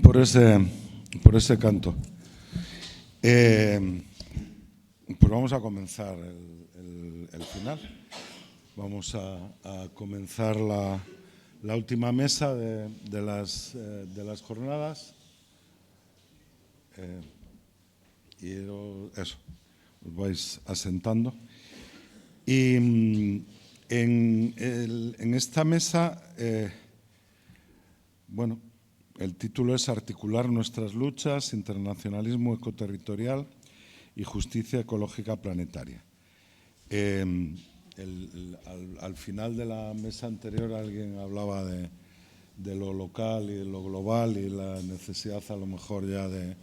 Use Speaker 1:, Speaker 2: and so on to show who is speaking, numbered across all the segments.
Speaker 1: por ese canto. Pues vamos a comenzar el final. Vamos a comenzar la última mesa de las jornadas. Y eso, os vais asentando. Y en esta mesa, bueno, el título es Articular nuestras luchas, internacionalismo ecoterritorial y justicia ecológica planetaria. Al final de la mesa anterior alguien hablaba de lo local y de lo global y la necesidad a lo mejor ya de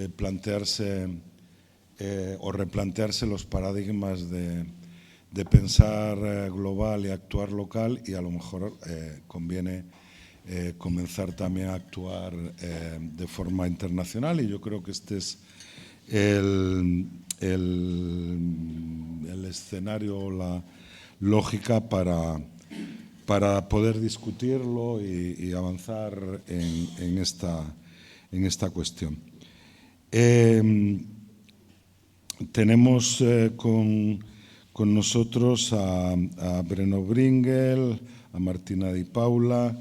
Speaker 1: plantearse o replantearse los paradigmas de pensar global y actuar local, y a lo mejor conviene comenzar también a actuar de forma internacional, y yo creo que este es el escenario o la lógica para poder discutirlo y avanzar en esta cuestión. Tenemos con nosotros a Breno Bringel, a Martina Di Paula,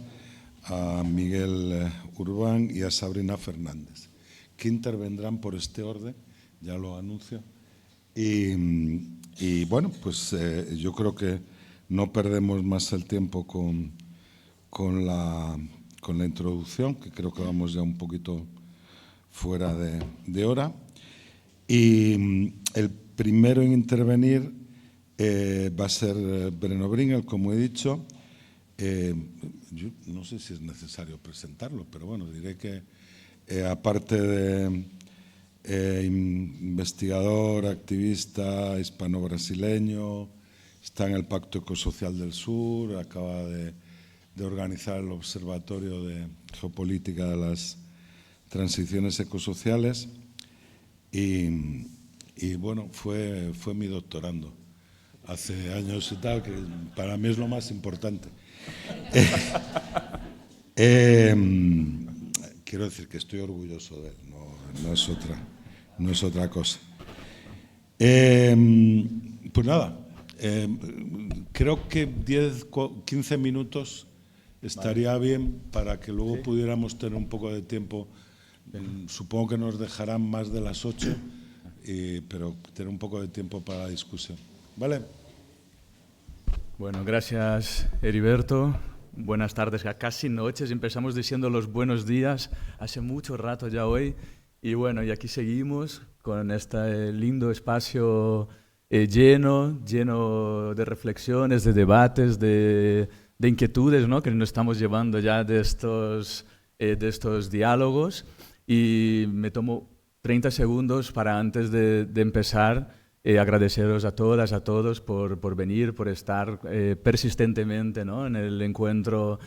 Speaker 1: a Miguel Urbán y a Sabrina Fernández, que intervendrán por este orden, ya lo anuncio. Y bueno, pues yo creo que no perdemos más el tiempo con la introducción, que creo que vamos ya un poquito fuera de hora. Y el primero en intervenir va a ser Breno Bringel, como he dicho. Yo no sé si es necesario presentarlo, pero bueno, diré que aparte de investigador, activista hispano-brasileño, está en el Pacto Ecosocial del Sur, acaba de organizar el Observatorio de Geopolítica de las Transiciones Ecosociales y bueno, fue mi doctorando hace años y tal, que para mí es lo más importante. Quiero decir que estoy orgulloso de él, no es otra cosa. Pues nada, creo que 10-15 minutos estaría bien para que luego pudiéramos tener un poco de tiempo. Supongo que nos dejarán más de las 8, pero tener un poco de tiempo para la discusión. ¿Vale?
Speaker 2: Bueno, gracias, Heriberto. Buenas tardes, casi noches. Empezamos diciendo los buenos días hace mucho rato ya hoy. Y bueno, y aquí seguimos con este lindo espacio lleno de reflexiones, de debates, de inquietudes, ¿no?, que nos estamos llevando ya de estos diálogos. Y me tomo 30 segundos para, antes de empezar, agradeceros a todas, a todos por venir, por estar persistentemente, ¿no?, en el encuentro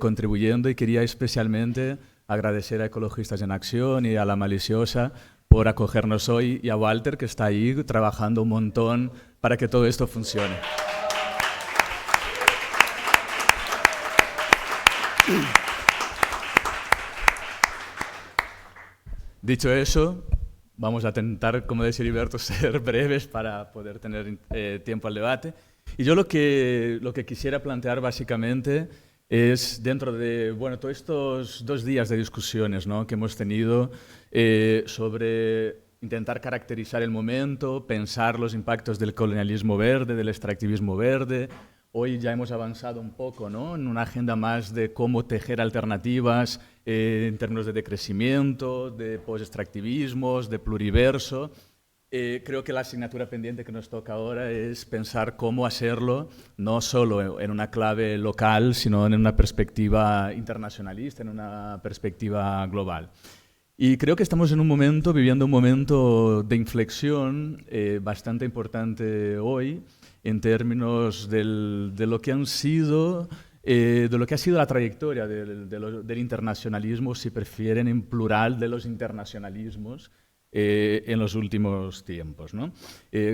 Speaker 2: contribuyendo, y quería especialmente agradecer a Ecologistas en Acción y a La Maliciosa por acogernos hoy, y a Walter, que está ahí trabajando un montón para que todo esto funcione. Dicho eso, vamos a intentar, como decía Heriberto, ser breves para poder tener tiempo al debate. Y yo lo que quisiera plantear básicamente es, dentro de todos estos 2 días de discusiones, ¿no?, que hemos tenido sobre intentar caracterizar el momento, pensar los impactos del colonialismo verde, del extractivismo verde. Hoy ya hemos avanzado un poco, ¿no?, en una agenda más de cómo tejer alternativas en términos de decrecimiento, de post-extractivismos, de pluriverso. Creo que la asignatura pendiente que nos toca ahora es pensar cómo hacerlo, no solo en una clave local, sino en una perspectiva internacionalista, en una perspectiva global. Y creo que estamos viviendo un momento de inflexión bastante importante hoy, en términos de lo que ha sido la trayectoria del internacionalismo, si prefieren en plural, de los internacionalismos en los últimos tiempos, ¿no?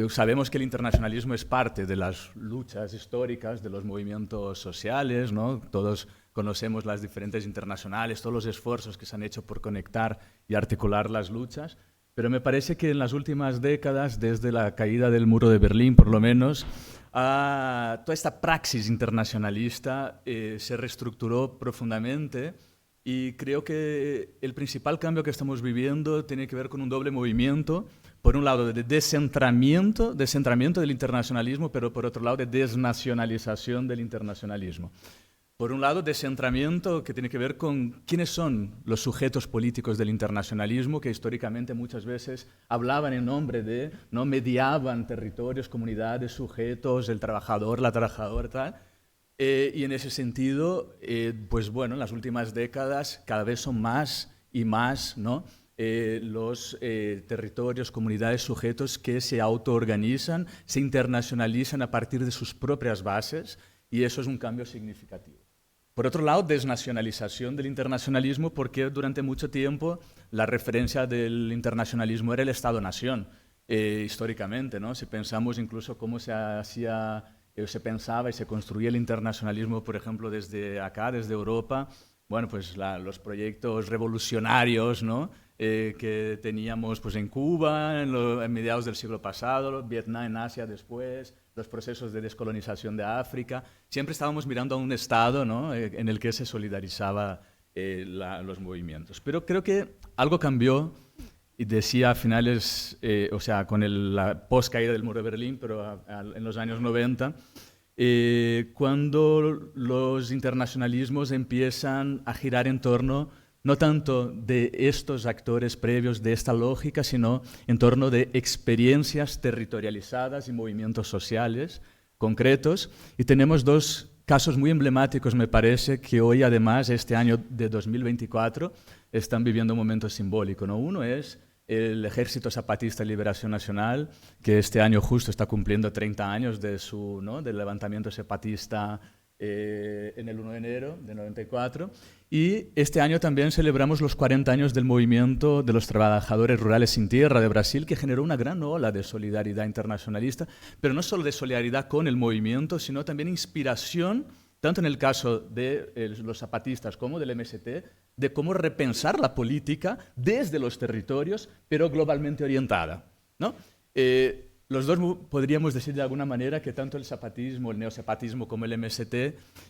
Speaker 2: Sabemos que el internacionalismo es parte de las luchas históricas de los movimientos sociales, ¿no? Todos conocemos las diferentes internacionales, todos los esfuerzos que se han hecho por conectar y articular las luchas, pero me parece que en las últimas décadas, desde la caída del muro de Berlín por lo menos, toda esta praxis internacionalista se reestructuró profundamente. Y creo que el principal cambio que estamos viviendo tiene que ver con un doble movimiento. Por un lado, de descentramiento del internacionalismo, pero por otro lado, de desnacionalización del internacionalismo. Por un lado, descentramiento que tiene que ver con quiénes son los sujetos políticos del internacionalismo, que históricamente muchas veces hablaban en nombre de, ¿no? Mediaban territorios, comunidades, sujetos, el trabajador, la trabajadora, tal. Y en ese sentido, pues bueno, en las últimas décadas cada vez son más y más, ¿no? Los territorios, comunidades, sujetos que se autoorganizan, se internacionalizan a partir de sus propias bases, y eso es un cambio significativo. Por otro lado, desnacionalización del internacionalismo, porque durante mucho tiempo la referencia del internacionalismo era el Estado-nación, históricamente, ¿no? Si pensamos incluso cómo se pensaba y se construía el internacionalismo, por ejemplo, desde acá, desde Europa, bueno, pues los proyectos revolucionarios, ¿no? Que teníamos pues, en Cuba en mediados del siglo pasado, Vietnam en Asia después, los procesos de descolonización de África. Siempre estábamos mirando a un Estado, ¿no? En el que se solidarizaba los movimientos. Pero creo que algo cambió, y decía a finales, o sea, con la post-caída del muro de Berlín, pero en los años 90, cuando los internacionalismos empiezan a girar en torno no tanto de estos actores previos de esta lógica, sino en torno de experiencias territorializadas y movimientos sociales concretos. Y tenemos dos casos muy emblemáticos, me parece, que hoy, además, este año de 2024, están viviendo un momento simbólico, ¿no? Uno es el Ejército Zapatista de Liberación Nacional, que este año justo está cumpliendo 30 años del levantamiento zapatista en el 1 de enero de 94. Y este año también celebramos los 40 años del movimiento de los trabajadores rurales sin tierra de Brasil, que generó una gran ola de solidaridad internacionalista, pero no solo de solidaridad con el movimiento, sino también inspiración, tanto en el caso de los zapatistas como del MST, de cómo repensar la política desde los territorios, pero globalmente orientada, ¿no? Los dos podríamos decir de alguna manera que tanto el zapatismo, el neozapatismo como el MST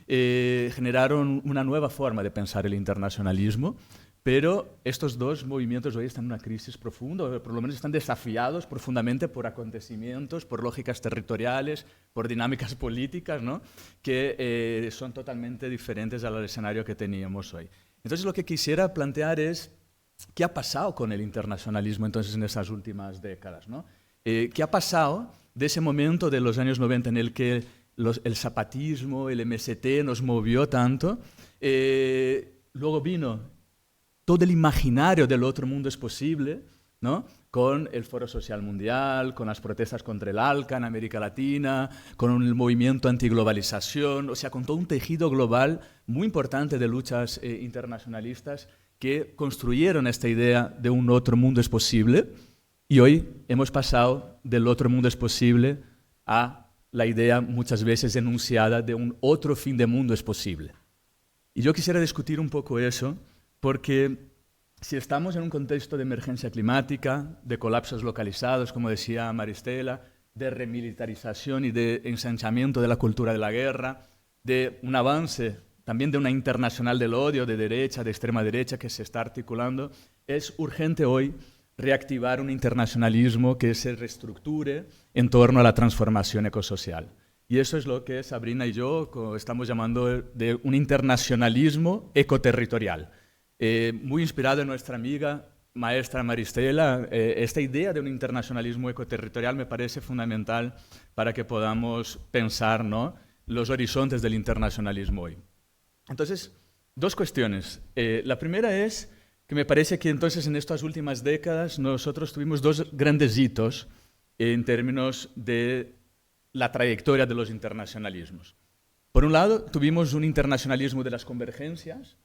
Speaker 2: generaron una nueva forma de pensar el internacionalismo, pero estos dos movimientos hoy están en una crisis profunda, o por lo menos están desafiados profundamente por acontecimientos, por lógicas territoriales, por dinámicas políticas, ¿no? Que son totalmente diferentes al escenario que teníamos hoy. Entonces lo que quisiera plantear es qué ha pasado con el internacionalismo entonces en esas últimas décadas, ¿no? ¿Qué ha pasado de ese momento de los años 90 en el que el zapatismo, el MST nos movió tanto? Luego vino todo el imaginario del otro mundo es posible, ¿no? Con el Foro Social Mundial, con las protestas contra el ALCA en América Latina, con el movimiento antiglobalización, o sea, con todo un tejido global muy importante de luchas internacionalistas que construyeron esta idea de un otro mundo es posible. Y hoy hemos pasado del otro mundo es posible a la idea muchas veces enunciada de un otro fin de mundo es posible. Y yo quisiera discutir un poco eso, porque si estamos en un contexto de emergencia climática, de colapsos localizados, como decía Maristela, de remilitarización y de ensanchamiento de la cultura de la guerra, de un avance también de una internacional del odio, de derecha, de extrema derecha, que se está articulando, es urgente hoy reactivar un internacionalismo que se reestructure en torno a la transformación ecosocial. Y eso es lo que Sabrina y yo estamos llamando de un internacionalismo ecoterritorial. Muy inspirado en nuestra amiga maestra Maristela, esta idea de un internacionalismo ecoterritorial me parece fundamental para que podamos pensar, ¿no?, los horizontes del internacionalismo hoy. Entonces, dos cuestiones. La primera es que me parece que entonces en estas últimas décadas nosotros tuvimos dos grandes hitos en términos de la trayectoria de los internacionalismos. Por un lado, tuvimos un internacionalismo de las convergencias,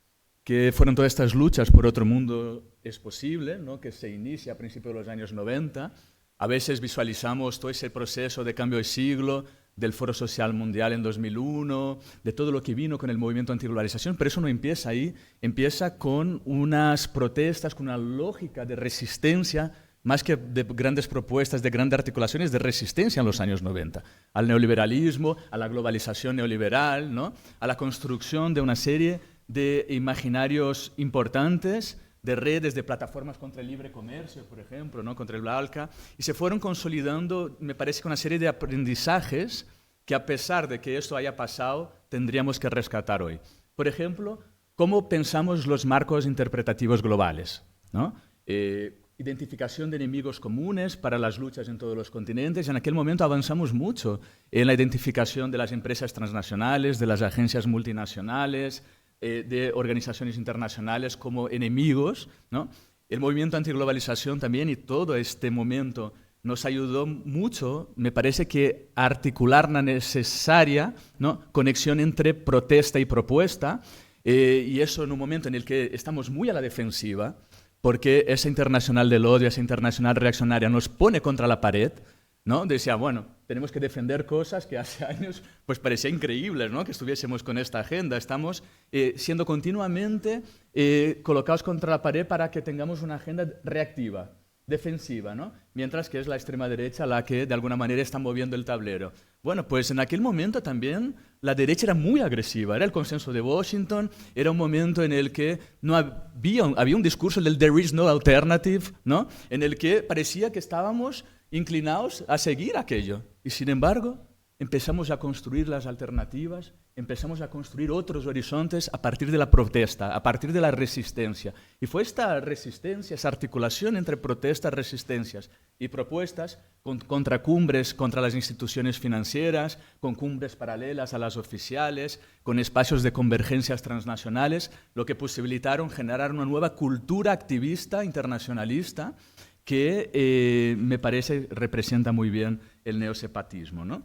Speaker 2: que fueron todas estas luchas por otro mundo es posible, ¿no?, que se inicia a principios de los años 90. A veces visualizamos todo ese proceso de cambio de siglo, del Foro Social Mundial en 2001, de todo lo que vino con el movimiento antiglobalización, pero eso no empieza ahí, empieza con unas protestas, con una lógica de resistencia, más que de grandes propuestas, de grandes articulaciones, de resistencia en los años 90, al neoliberalismo, a la globalización neoliberal, ¿no? A la construcción de una serie de imaginarios importantes, de redes, de plataformas contra el libre comercio, por ejemplo, ¿no? Contra el BALCA, y se fueron consolidando, me parece, que una serie de aprendizajes que, a pesar de que esto haya pasado, tendríamos que rescatar hoy. Por ejemplo, cómo pensamos los marcos interpretativos globales, ¿no? Identificación de enemigos comunes para las luchas en todos los continentes. En aquel momento avanzamos mucho en la identificación de las empresas transnacionales, de las agencias multinacionales, de organizaciones internacionales como enemigos, ¿no? El movimiento antiglobalización también, y todo este momento nos ayudó mucho, me parece, que a articular la necesaria, ¿no?, conexión entre protesta y propuesta, y eso en un momento en el que estamos muy a la defensiva, porque esa internacional del odio, esa internacional reaccionaria nos pone contra la pared, ¿no? Decía, bueno, tenemos que defender cosas que hace años pues parecía increíbles, ¿no?, que estuviésemos con esta agenda. Estamos siendo continuamente colocados contra la pared para que tengamos una agenda reactiva, defensiva, ¿no? Mientras que es la extrema derecha la que de alguna manera está moviendo el tablero. Bueno, pues en aquel momento también la derecha era muy agresiva, era el consenso de Washington, era un momento en el que no había un discurso del there is no alternative, ¿no?, en el que parecía que estábamos inclinados a seguir aquello. Y sin embargo, empezamos a construir las alternativas, empezamos a construir otros horizontes a partir de la protesta, a partir de la resistencia. Y fue esta resistencia, esa articulación entre protestas, resistencias y propuestas, con contracumbres contra las instituciones financieras, con cumbres paralelas a las oficiales, con espacios de convergencias transnacionales, lo que posibilitaron generar una nueva cultura activista internacionalista que me parece representa muy bien el neosepatismo, ¿no?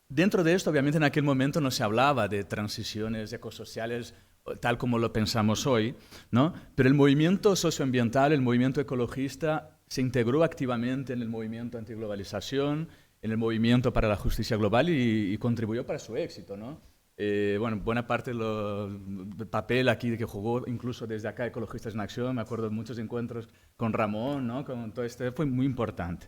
Speaker 2: Dentro de esto, obviamente, en aquel momento no se hablaba de transiciones ecosociales tal como lo pensamos hoy, ¿no? Pero el movimiento socioambiental, el movimiento ecologista, se integró activamente en el movimiento antiglobalización, en el movimiento para la justicia global y contribuyó para su éxito, ¿no? Bueno, buena parte del papel aquí que jugó incluso desde acá Ecologistas en Acción, me acuerdo de muchos encuentros con Ramón, ¿no?, con todo esto, fue muy importante.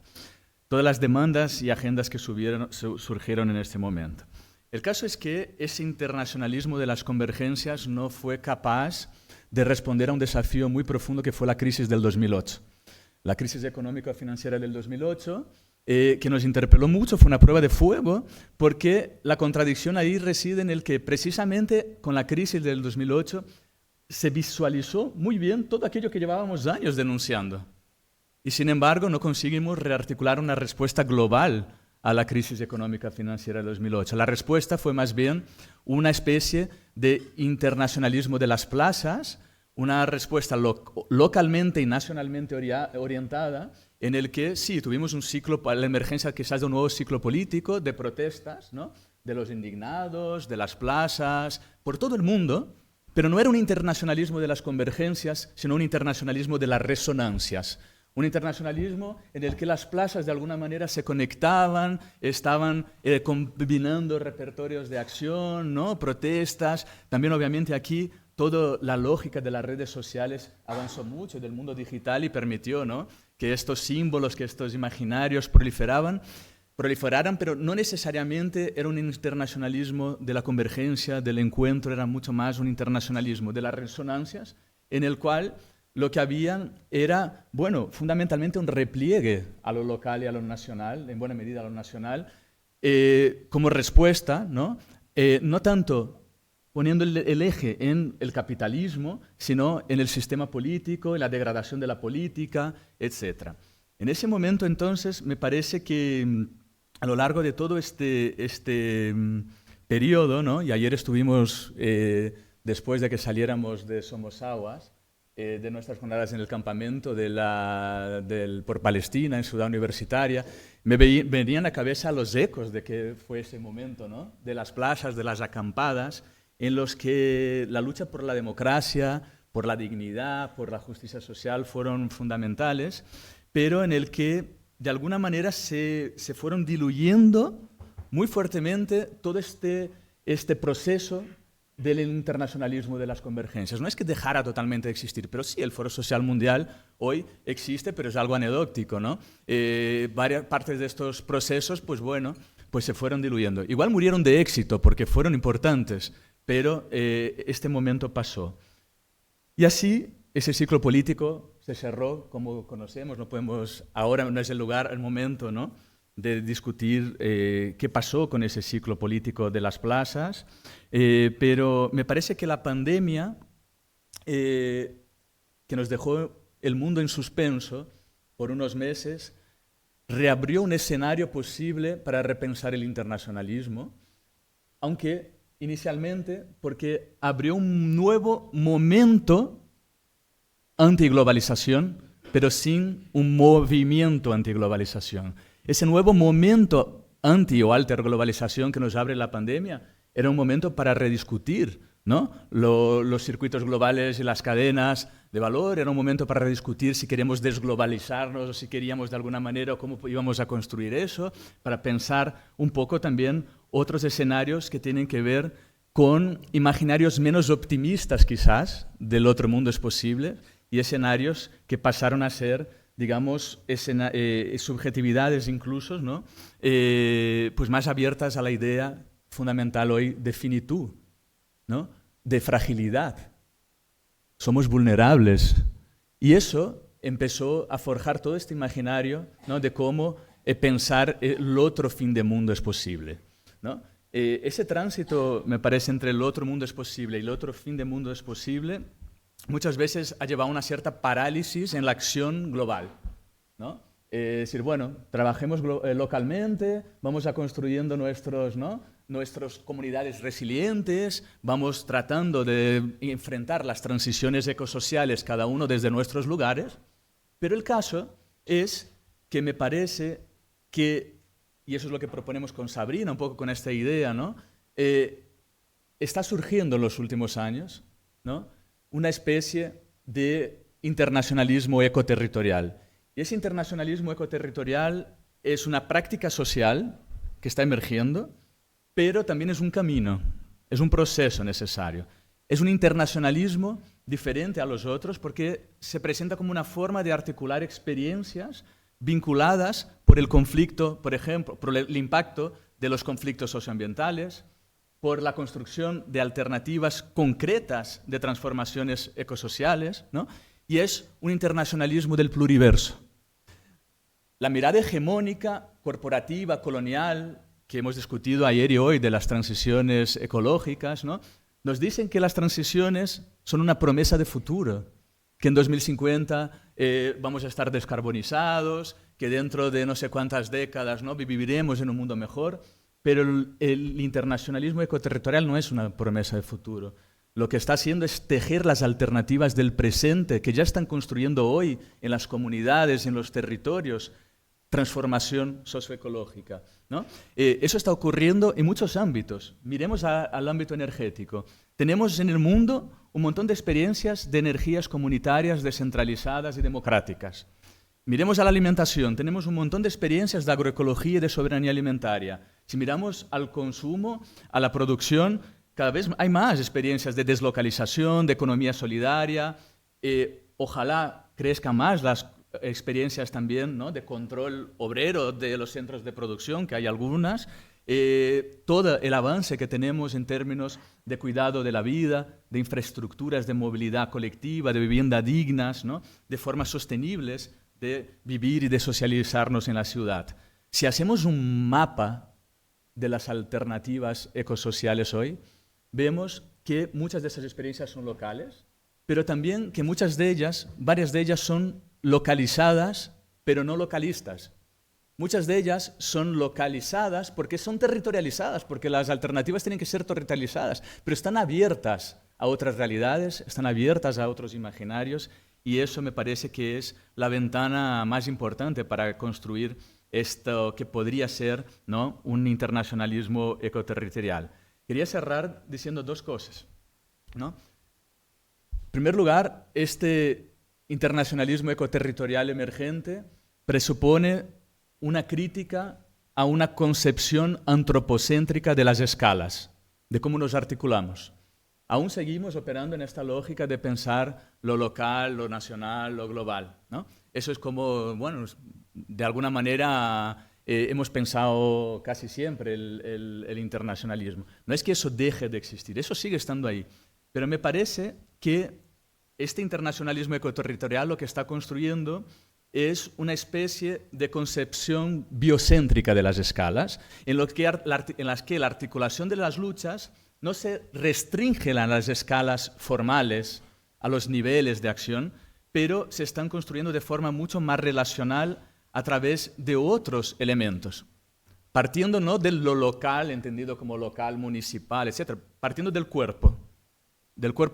Speaker 2: Todas las demandas y agendas que surgieron en este momento. El caso es que ese internacionalismo de las convergencias no fue capaz de responder a un desafío muy profundo que fue la crisis del 2008. La crisis económica financiera del 2008, que nos interpeló mucho, fue una prueba de fuego, porque la contradicción ahí reside en el que precisamente con la crisis del 2008 se visualizó muy bien todo aquello que llevábamos años denunciando. Y sin embargo no conseguimos rearticular una respuesta global a la crisis económica financiera del 2008. La respuesta fue más bien una especie de internacionalismo de las plazas, una respuesta localmente y nacionalmente orientada, en el que sí, tuvimos un ciclo, la emergencia quizás de un nuevo ciclo político, de protestas, ¿no?, de los indignados, de las plazas, por todo el mundo, pero no era un internacionalismo de las convergencias, sino un internacionalismo de las resonancias. Un internacionalismo en el que las plazas de alguna manera se conectaban, estaban combinando repertorios de acción, ¿no?, protestas. También obviamente aquí toda la lógica de las redes sociales avanzó mucho del mundo digital y permitió, ¿no?, que estos símbolos, que estos imaginarios proliferaran, pero no necesariamente era un internacionalismo de la convergencia, del encuentro, era mucho más un internacionalismo de las resonancias, en el cual lo que había era, bueno, fundamentalmente un repliegue a lo local y a lo nacional, en buena medida a lo nacional, como respuesta, ¿no? No tanto poniendo el eje en el capitalismo, sino en el sistema político, en la degradación de la política, etc. En ese momento, entonces, me parece que a lo largo de todo este periodo, ¿no?, y ayer estuvimos, después de que saliéramos de Somosaguas, de nuestras jornadas en el campamento por Palestina, en Ciudad Universitaria, me venían a la cabeza los ecos de que fue ese momento, ¿no?, de las plazas, de las acampadas, en los que la lucha por la democracia, por la dignidad, por la justicia social fueron fundamentales, pero en el que de alguna manera se fueron diluyendo muy fuertemente todo este proceso del internacionalismo de las convergencias. No es que dejara totalmente de existir, pero sí, el Foro Social Mundial hoy existe, pero es algo anecdótico, ¿no? Varias partes de estos procesos, pues bueno, pues se fueron diluyendo. Igual murieron de éxito porque fueron importantes, pero este momento pasó. Y así, ese ciclo político se cerró, como conocemos, no podemos, ahora no es el lugar, el momento, ¿no?, de discutir qué pasó con ese ciclo político de las plazas, pero me parece que la pandemia, que nos dejó el mundo en suspenso por unos meses, reabrió un escenario posible para repensar el internacionalismo, aunque inicialmente porque abrió un nuevo momento antiglobalización, pero sin un movimiento antiglobalización. Ese nuevo momento anti- o alterglobalización que nos abre la pandemia era un momento para rediscutir, ¿no?, los circuitos globales y las cadenas de valor. Era un momento para rediscutir si queremos desglobalizarnos o si queríamos de alguna manera cómo íbamos a construir eso, para pensar un poco también otros escenarios que tienen que ver con imaginarios menos optimistas quizás del otro mundo es posible y escenarios que pasaron a ser, digamos, subjetividades incluso, ¿no?, pues más abiertas a la idea fundamental hoy de finitud, ¿no?, de fragilidad. Somos vulnerables. Y eso empezó a forjar todo este imaginario, ¿no?, de cómo pensar el otro fin de mundo es posible, ¿no? Ese tránsito, me parece, entre el otro mundo es posible y el otro fin de mundo es posible, muchas veces ha llevado a una cierta parálisis en la acción global, ¿no? Es decir, bueno, trabajemos localmente, vamos a construyendo nuestras comunidades resilientes, vamos tratando de enfrentar las transiciones ecosociales cada uno desde nuestros lugares, pero el caso es que me parece que, y eso es lo que proponemos con Sabrina, un poco con esta idea, ¿no?, está surgiendo en los últimos años, ¿no?, una especie de internacionalismo ecoterritorial. Y ese internacionalismo ecoterritorial es una práctica social que está emergiendo, pero también es un camino, es un proceso necesario. Es un internacionalismo diferente a los otros porque se presenta como una forma de articular experiencias vinculadas por el conflicto, por ejemplo, por el impacto de los conflictos socioambientales, por la construcción de alternativas concretas de transformaciones ecosociales, ¿no? Y es un internacionalismo del pluriverso. La mirada hegemónica, corporativa, colonial, que hemos discutido ayer y hoy de las transiciones ecológicas, ¿no?, nos dicen que las transiciones son una promesa de futuro, que en 2050 vamos a estar descarbonizados, que dentro de no sé cuántas décadas, ¿no?, viviremos en un mundo mejor. Pero el internacionalismo ecoterritorial no es una promesa de futuro. Lo que está haciendo es tejer las alternativas del presente que ya están construyendo hoy en las comunidades, en los territorios, transformación socioecológica, ¿no? Eso está ocurriendo en muchos ámbitos. Miremos al ámbito energético. Tenemos en el mundo un montón de experiencias de energías comunitarias descentralizadas y democráticas. Miremos a la alimentación, tenemos un montón de experiencias de agroecología y de soberanía alimentaria. Si miramos al consumo, a la producción, cada vez hay más experiencias de deslocalización, de economía solidaria. Ojalá crezcan más las experiencias también, ¿no?, de control obrero de los centros de producción, que hay algunas. Todo el avance que tenemos en términos de cuidado de la vida, de infraestructuras de movilidad colectiva, de vivienda dignas, ¿no?, de formas sostenibles de vivir y de socializarnos en la ciudad. Si hacemos un mapa de las alternativas ecosociales hoy, vemos que muchas de esas experiencias son locales, pero también que muchas de ellas, varias de ellas son localizadas, pero no localistas. Muchas de ellas son localizadas porque son territorializadas, porque las alternativas tienen que ser territorializadas, pero están abiertas a otras realidades, están abiertas a otros imaginarios. Y eso me parece que es la ventana más importante para construir esto que podría ser, ¿no?, un internacionalismo ecoterritorial. Quería cerrar diciendo dos cosas, ¿no? En primer lugar, este internacionalismo ecoterritorial emergente presupone una crítica a una concepción antropocéntrica de las escalas, de cómo nos articulamos. Aún seguimos operando en esta lógica de pensar lo local, lo nacional, lo global, ¿no? Eso es como, bueno, de alguna manera hemos pensado casi siempre el internacionalismo. No es que eso deje de existir, eso sigue estando ahí. Pero me parece que este internacionalismo ecoterritorial lo que está construyendo es una especie de concepción biocéntrica de las escalas, en las que la articulación de las luchas no se restringe a las escalas formales, a los niveles de acción, pero se están construyendo de forma mucho más relacional a través de otros elementos, partiendo no de lo local, entendido como local, municipal, etc., partiendo del cuerpo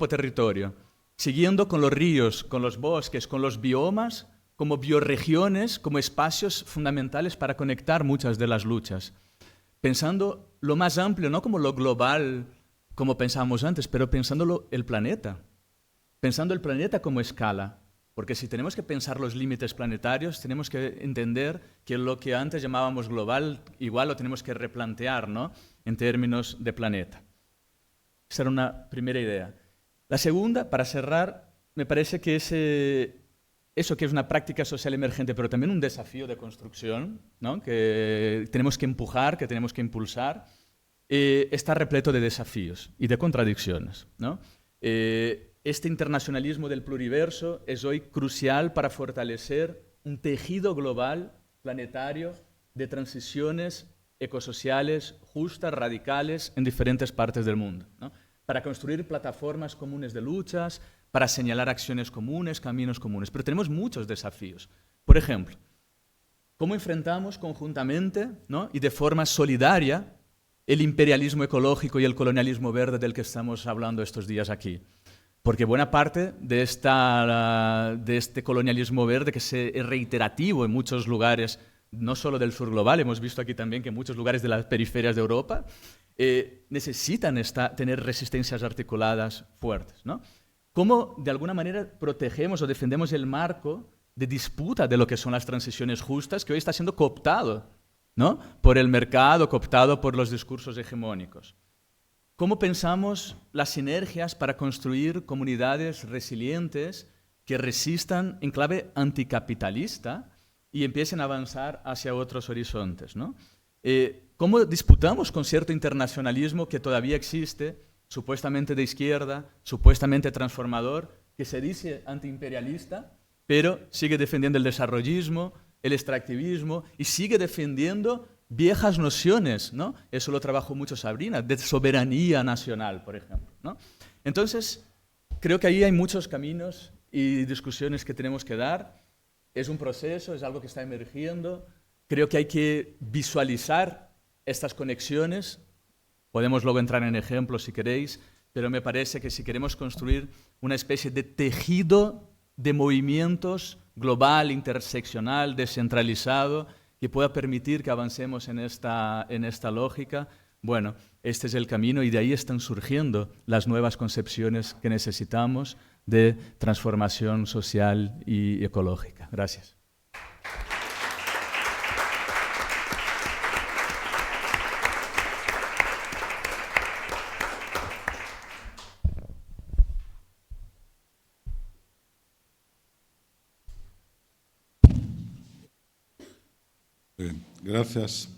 Speaker 2: territorio, siguiendo con los ríos, con los bosques, con los biomas, como bioregiones, como espacios fundamentales para conectar muchas de las luchas. Pensando lo más amplio, no como lo global, como pensábamos antes, pero pensándolo el planeta. Pensando el planeta como escala. Porque si tenemos que pensar los límites planetarios, tenemos que entender que lo que antes llamábamos global, igual lo tenemos que replantear, ¿no?, en términos de planeta. Esa era una primera idea. La segunda, para cerrar, me parece que eso que es una práctica social emergente, pero también un desafío de construcción, ¿no?, que tenemos que empujar, que tenemos que impulsar, está repleto de desafíos y de contradicciones, ¿no? Este internacionalismo del pluriverso es hoy crucial para fortalecer un tejido global, planetario, de transiciones ecosociales justas, radicales, en diferentes partes del mundo, ¿no?, para construir plataformas comunes de luchas, para señalar acciones comunes, caminos comunes. Pero tenemos muchos desafíos. Por ejemplo, ¿cómo enfrentamos conjuntamente, ¿no?, y de forma solidaria el imperialismo ecológico y el colonialismo verde del que estamos hablando estos días aquí? Porque buena parte de este colonialismo verde, que es reiterativo en muchos lugares, no solo del sur global, hemos visto aquí también que en muchos lugares de las periferias de Europa, necesitan tener resistencias articuladas fuertes, ¿no? ¿Cómo de alguna manera protegemos o defendemos el marco de disputa de lo que son las transiciones justas, que hoy está siendo cooptado, ¿no?, por el mercado, cooptado por los discursos hegemónicos? ¿Cómo pensamos las sinergias para construir comunidades resilientes que resistan en clave anticapitalista y empiecen a avanzar hacia otros horizontes, ¿no? ¿Cómo disputamos con cierto internacionalismo que todavía existe, supuestamente de izquierda, supuestamente transformador, que se dice antiimperialista, pero sigue defendiendo el desarrollismo, el extractivismo y sigue defendiendo viejas nociones, ¿no? Eso lo trabajó mucho Sabrina, de soberanía nacional, por ejemplo, ¿no? Entonces, creo que ahí hay muchos caminos y discusiones que tenemos que dar. Es un proceso, es algo que está emergiendo. Creo que hay que visualizar estas conexiones. Podemos luego entrar en ejemplos si queréis, pero me parece que si queremos construir una especie de tejido de movimientos global, interseccional, descentralizado, que pueda permitir que avancemos en esta lógica, bueno, este es el camino y de ahí están surgiendo las nuevas concepciones que necesitamos de transformación social y ecológica. Gracias.
Speaker 1: Gracias.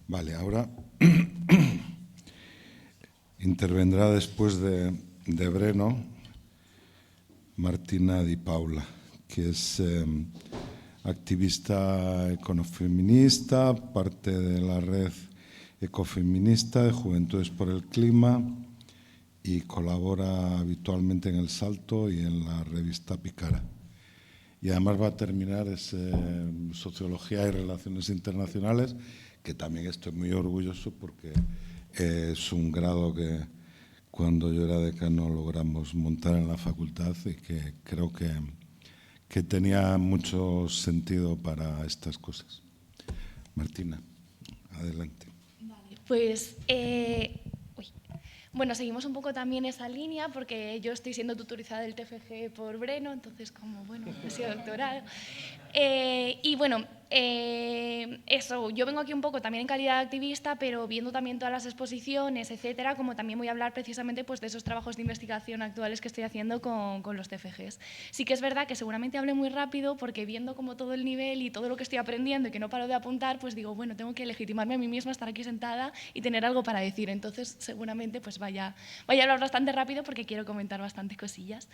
Speaker 1: Vale, ahora intervendrá después de Breno Martina Di Paula, que es activista ecofeminista, parte de la red ecofeminista de Juventudes por el Clima y colabora habitualmente en El Salto y en la revista Picara. Y además va a terminar Sociología y Relaciones Internacionales, que también estoy muy orgulloso porque es un grado que cuando yo era decano logramos montar en la facultad y que creo que tenía mucho sentido para estas cosas. Martina, adelante.
Speaker 3: Vale, pues Bueno, seguimos un poco también esa línea porque yo estoy siendo tutorizada del TFG por Breno, entonces como, bueno, he sido doctorado. Y bueno, eso, yo vengo aquí un poco también en calidad de activista, pero viendo también todas las exposiciones, etcétera, como también voy a hablar precisamente pues, de esos trabajos de investigación actuales que estoy haciendo con los TFGs. Sí que es verdad que seguramente hablé muy rápido porque viendo como todo el nivel y todo lo que estoy aprendiendo y que no paro de apuntar, pues digo, bueno, tengo que legitimarme a mí misma, estar aquí sentada y tener algo para decir. Entonces, seguramente pues vaya a hablar bastante rápido porque quiero comentar bastantes cosillas.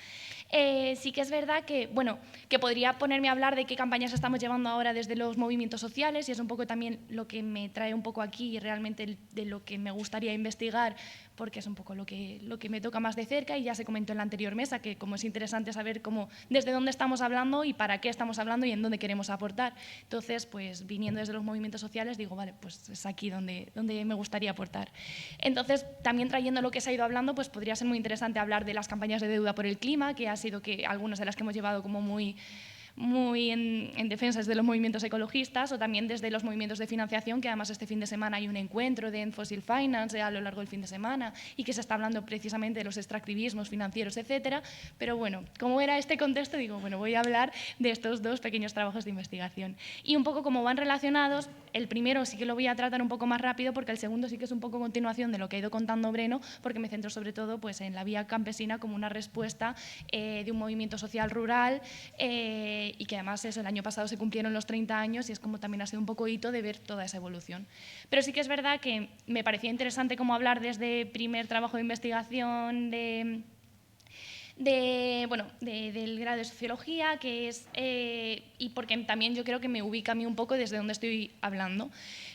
Speaker 3: Sí que es verdad que, bueno, que podría ponerme a hablar de qué campañas estamos llevando ahora desde los movimientos sociales y es un poco también lo que me trae un poco aquí y realmente de lo que me gustaría investigar porque es un poco lo que me toca más de cerca y ya se comentó en la anterior mesa que como es interesante saber cómo, desde dónde estamos hablando y para qué estamos hablando y en dónde queremos aportar. Entonces, pues viniendo desde los movimientos sociales digo, vale, pues es aquí donde me gustaría aportar. Entonces, también trayendo lo que se ha ido hablando, pues podría ser muy interesante hablar de las campañas de deuda por el clima, que ha sido que algunas de las que hemos llevado como muy en defensa de los movimientos ecologistas o también desde los movimientos de financiación, que además este fin de semana hay un encuentro de End Fossil Finance a lo largo del fin de semana y que se está hablando precisamente de los extractivismos financieros, etcétera. Pero bueno, como era este contexto, digo, bueno, voy a hablar de estos dos pequeños trabajos de investigación. Y un poco cómo van relacionados, el primero sí que lo voy a tratar un poco más rápido porque el segundo sí que es un poco continuación de lo que ha ido contando Breno, porque me centro sobre todo pues, en la vía campesina como una respuesta de un movimiento social rural y que además eso, el año pasado se cumplieron los 30 años y es como también ha sido un poco hito de ver toda esa evolución. Pero sí que es verdad que me parecía interesante como hablar desde primer trabajo de investigación del grado de Sociología, que es, y porque también yo creo que me ubica a mí un poco desde donde estoy hablando.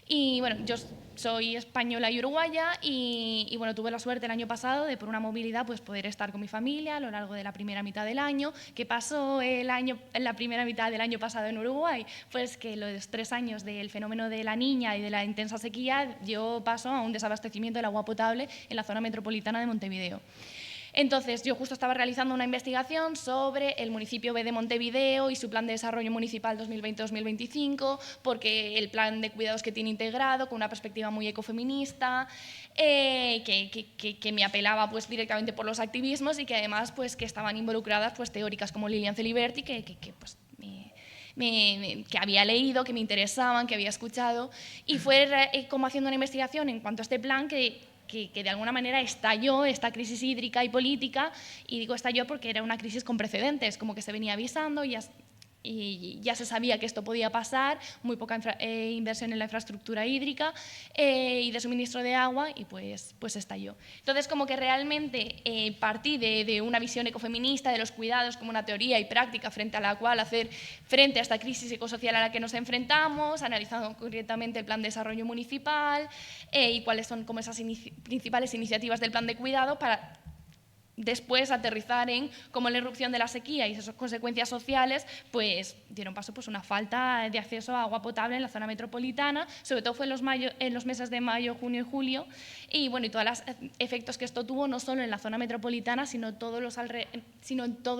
Speaker 3: Y bueno, yo soy española y uruguaya y bueno, tuve la suerte el año pasado de por una movilidad pues poder estar con mi familia a lo largo de la primera mitad del año. ¿Qué pasó en la primera mitad del año pasado en Uruguay? Pues que los 3 años del fenómeno de la Niña y de la intensa sequía dio paso a un desabastecimiento del agua potable en la zona metropolitana de Montevideo. Entonces, yo justo estaba realizando una investigación sobre el municipio B de Montevideo y su plan de desarrollo municipal 2020-2025, porque el plan de cuidados que tiene integrado, con una perspectiva muy ecofeminista, que me apelaba pues, directamente por los activismos y que además pues, que estaban involucradas pues, teóricas como Lilian Celiberti, pues, que había leído, que me interesaban, que había escuchado, y fue como haciendo una investigación en cuanto a este plan que de alguna manera estalló esta crisis hídrica y política, y digo estalló porque era una crisis con precedentes, como que se venía avisando y ya se sabía que esto podía pasar, muy poca inversión en la infraestructura hídrica y de suministro de agua y pues estalló. Entonces como que realmente partí de una visión ecofeminista de los cuidados como una teoría y práctica frente a la cual hacer frente a esta crisis ecosocial a la que nos enfrentamos, analizando concretamente el plan de desarrollo municipal y cuáles son como esas principales iniciativas del plan de cuidado para después aterrizar en cómo la irrupción de la sequía y esas consecuencias sociales pues dieron paso pues, a una falta de acceso a agua potable en la zona metropolitana, sobre todo fue en los meses de mayo, junio y julio, y bueno, y todos los efectos que esto tuvo no solo en la zona metropolitana, sino en todo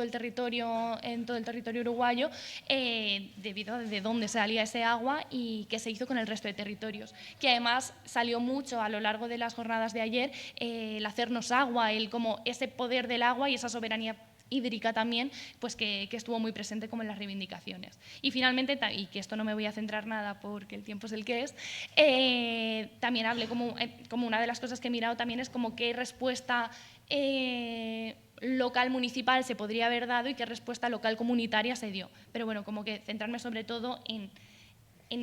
Speaker 3: el territorio uruguayo, debido a de dónde salía ese agua y qué se hizo con el resto de territorios, que además salió mucho a lo largo de las jornadas de ayer el hacernos agua, el como ese poder del agua y esa soberanía hídrica también, pues que estuvo muy presente como en las reivindicaciones. Y finalmente, y que esto no me voy a centrar nada porque el tiempo es el que es, también hablé como una de las cosas que he mirado también es como qué respuesta local municipal se podría haber dado y qué respuesta local comunitaria se dio. Pero bueno, como que centrarme sobre todo en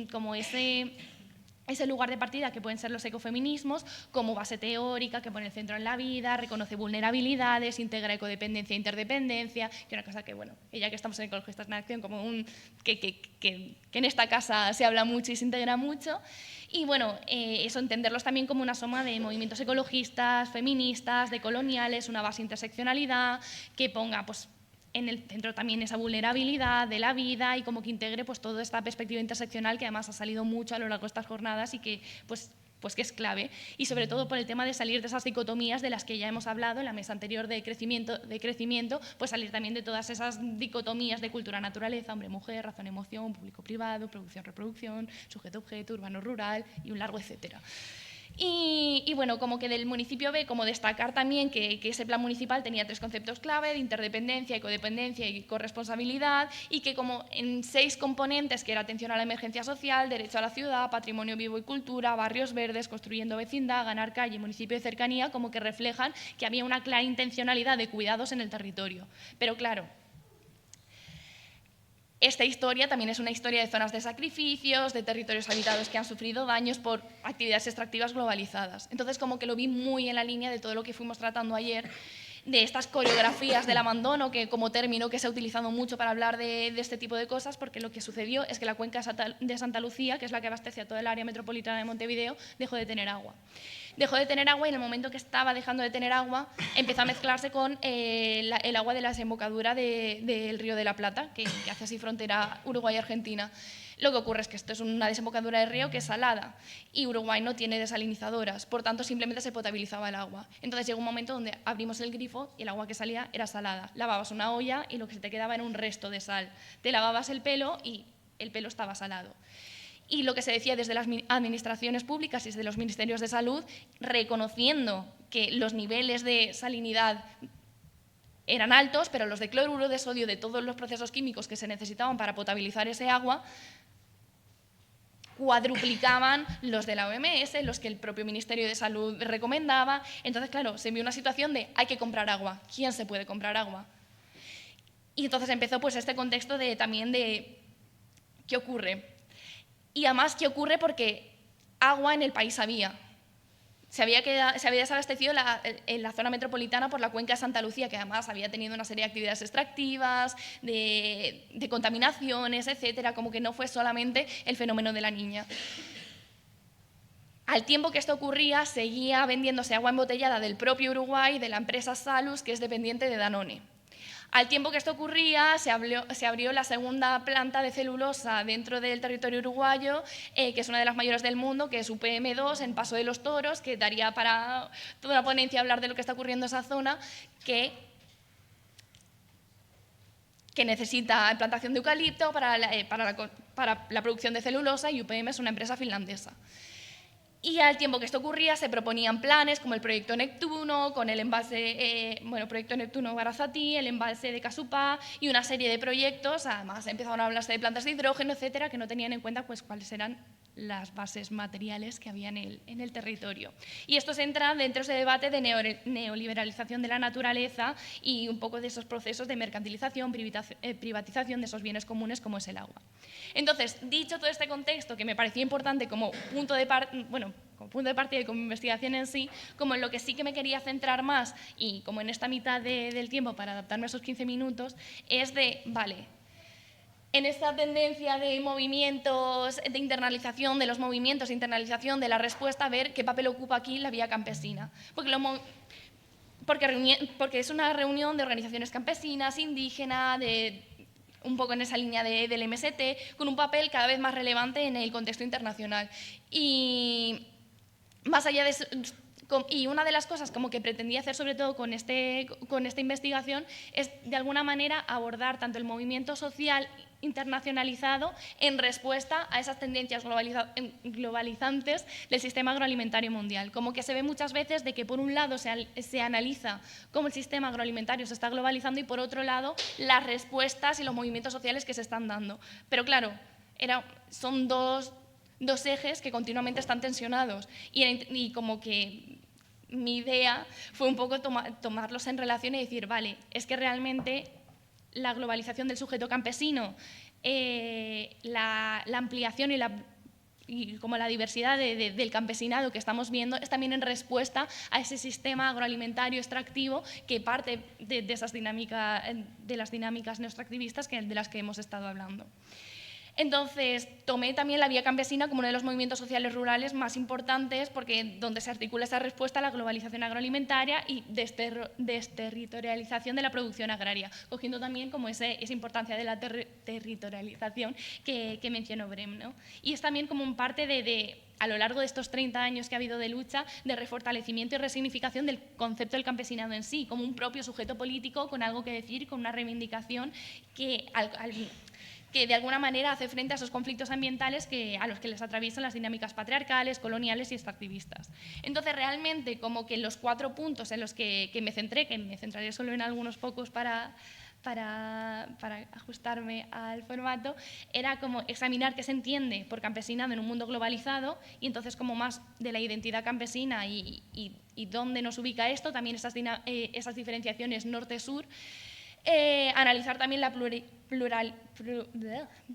Speaker 3: como ese lugar de partida que pueden ser los ecofeminismos como base teórica que pone el centro en la vida, reconoce vulnerabilidades, integra ecodependencia e interdependencia, que es una cosa que, bueno, ya que estamos en Ecologistas en Acción, como que en esta casa se habla mucho y se integra mucho. Y bueno, eso entenderlos también como una suma de movimientos ecologistas, feministas, decoloniales, una base de interseccionalidad, que ponga pues, en el centro también esa vulnerabilidad de la vida y como que integre pues, toda esta perspectiva interseccional que además ha salido mucho a lo largo de estas jornadas y que pues que es clave. Y sobre todo por el tema de salir de esas dicotomías de las que ya hemos hablado en la mesa anterior de crecimiento, pues salir también de todas esas dicotomías de cultura-naturaleza, hombre-mujer, razón-emoción, público-privado, producción-reproducción, sujeto-objeto, urbano-rural y un largo etcétera. Y bueno, como que del municipio B, como destacar también que ese plan municipal tenía 3 conceptos clave, de interdependencia, codependencia y corresponsabilidad, y que como en 6 componentes, que era atención a la emergencia social, derecho a la ciudad, patrimonio vivo y cultura, barrios verdes, construyendo vecindad, ganar calle, municipio de cercanía, como que reflejan que había una clara intencionalidad de cuidados en el territorio. Pero claro, esta historia también es una historia de zonas de sacrificios, de territorios habitados que han sufrido daños por actividades extractivas globalizadas. Entonces, como que lo vi muy en la línea de todo lo que fuimos tratando ayer, de estas coreografías del abandono, que como término que se ha utilizado mucho para hablar de este tipo de cosas, porque lo que sucedió es que la cuenca de Santa Lucía, que es la que abastece a toda el área metropolitana de Montevideo, dejó de tener agua. Dejó de tener agua y en el momento que estaba dejando de tener agua empezó a mezclarse con el agua de la desembocadura del Río de la Plata, que hace así frontera Uruguay-Argentina. Lo que ocurre es que esto es una desembocadura de río que es salada y Uruguay no tiene desalinizadoras, por tanto simplemente se potabilizaba el agua. Entonces llegó un momento donde abrimos el grifo y el agua que salía era salada. Lavabas una olla y lo que se te quedaba era un resto de sal. Te lavabas el pelo y el pelo estaba salado. Y lo que se decía desde las administraciones públicas y desde los ministerios de salud, reconociendo que los niveles de salinidad eran altos, pero los de cloruro de sodio, de todos los procesos químicos que se necesitaban para potabilizar ese agua, cuadruplicaban los de la OMS, los que el propio Ministerio de Salud recomendaba. Entonces, claro, se vio una situación de hay que comprar agua. ¿Quién se puede comprar agua? Y entonces empezó pues este contexto también de ¿qué ocurre? Y además, ¿qué ocurre? Porque agua en el país había. Se había desabastecido en la zona metropolitana por la cuenca de Santa Lucía, que además había tenido una serie de actividades extractivas, de contaminaciones, etcétera, como que no fue solamente el fenómeno de la Niña. Al tiempo que esto ocurría, seguía vendiéndose agua embotellada del propio Uruguay, de la empresa Salus, que es dependiente de Danone. Al tiempo que esto ocurría, se abrió la segunda planta de celulosa dentro del territorio uruguayo, que es una de las mayores del mundo, que es UPM2, en Paso de los Toros, que daría para toda una ponencia hablar de lo que está ocurriendo en esa zona, que necesita plantación de eucalipto para la producción de celulosa, y UPM es una empresa finlandesa. Y al tiempo que esto ocurría, se proponían planes como el Proyecto Neptuno, con el embalse, Proyecto Neptuno Barazatí, el embalse de Casupá y una serie de proyectos. Además, empezaron a hablarse de plantas de hidrógeno, etcétera, que no tenían en cuenta pues, cuáles eran las bases materiales que había en el territorio. Y esto se entra dentro de ese debate de neoliberalización de la naturaleza y un poco de esos procesos de mercantilización, privatización de esos bienes comunes como es el agua. Entonces, dicho todo este contexto, que me parecía importante como punto de partida y como investigación en sí, como en lo que sí que me quería centrar más, y como en esta mitad del tiempo para adaptarme a esos 15 minutos, es en esta tendencia de movimientos de internalización, de los movimientos de internalización de la respuesta, a ver qué papel ocupa aquí la vía campesina. Porque es una reunión de organizaciones campesinas, indígenas, un poco en esa línea del MST, con un papel cada vez más relevante en el contexto internacional. Y más allá de eso, y una de las cosas como que pretendía hacer sobre todo con esta investigación es de alguna manera abordar tanto el movimiento social internacionalizado en respuesta a esas tendencias globalizantes del sistema agroalimentario mundial. Como que se ve muchas veces de que por un lado se analiza cómo el sistema agroalimentario se está globalizando y por otro lado las respuestas y los movimientos sociales que se están dando. Pero claro, son dos ejes que continuamente están tensionados y como que mi idea fue un poco tomarlos en relación y decir, vale, es que realmente la globalización del sujeto campesino, la ampliación y como la diversidad del campesinado que estamos viendo es también en respuesta a ese sistema agroalimentario extractivo que parte de las dinámicas neoextractivistas de las que hemos estado hablando. Entonces, tomé también la vía campesina como uno de los movimientos sociales rurales más importantes porque donde se articula esa respuesta a la globalización agroalimentaria y desterritorialización de la producción agraria, cogiendo también como esa importancia de la territorialización que mencionó Brem, ¿no? Y es también como un parte a lo largo de estos 30 años que ha habido de lucha, de refortalecimiento y resignificación del concepto del campesinado en sí, como un propio sujeto político con algo que decir, con una reivindicación que que de alguna manera hace frente a esos conflictos ambientales a los que les atraviesan las dinámicas patriarcales, coloniales y extractivistas. Entonces, realmente, como que los 4 puntos en los que me centraré solo en algunos pocos para ajustarme al formato, era como examinar qué se entiende por campesinado en un mundo globalizado y entonces como más de la identidad campesina y dónde nos ubica esto, también esas diferenciaciones norte-sur, analizar también la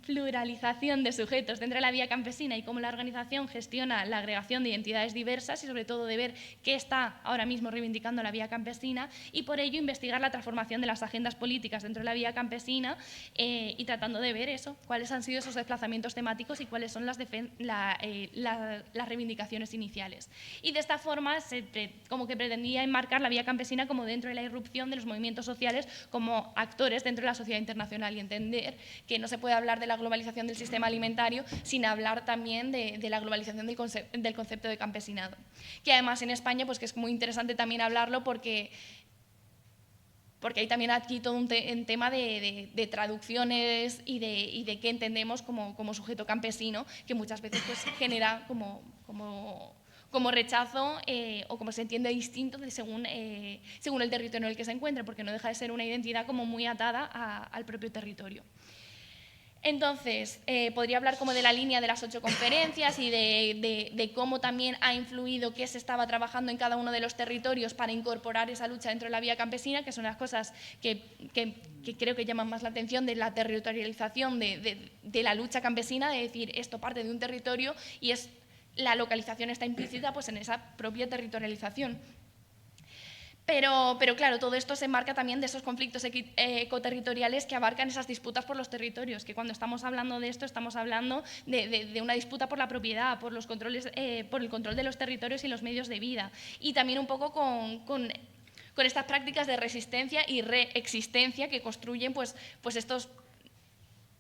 Speaker 3: pluralización de sujetos dentro de la vía campesina y cómo la organización gestiona la agregación de identidades diversas y sobre todo de ver qué está ahora mismo reivindicando la vía campesina y por ello investigar la transformación de las agendas políticas dentro de la vía campesina y tratando de ver eso, cuáles han sido esos desplazamientos temáticos y cuáles son las reivindicaciones iniciales. Y de esta forma como que pretendía enmarcar la vía campesina como dentro de la irrupción de los movimientos sociales como actores dentro de la sociedad internacional y entender que no se puede hablar de la globalización del sistema alimentario sin hablar también de la globalización del concepto de campesinado. Que además en España pues que es muy interesante también hablarlo porque hay también aquí todo un tema de traducciones y de qué entendemos como sujeto campesino, que muchas veces pues, genera como rechazo o como se entiende distinto según el territorio en el que se encuentre, porque no deja de ser una identidad como muy atada al propio territorio. Entonces, podría hablar como de la línea de las 8 conferencias y de cómo también ha influido qué se estaba trabajando en cada uno de los territorios para incorporar esa lucha dentro de la vía campesina, que son las cosas que creo que llaman más la atención de la territorialización de la lucha campesina, de decir esto parte de un territorio y la localización está implícita pues, en esa propia territorialización. Pero claro, todo esto se enmarca también de esos conflictos ecoterritoriales que abarcan esas disputas por los territorios, que cuando estamos hablando de esto estamos hablando de una disputa por la propiedad, por los controles, por el control de los territorios y los medios de vida, y también un poco con estas prácticas de resistencia y reexistencia que construyen pues estos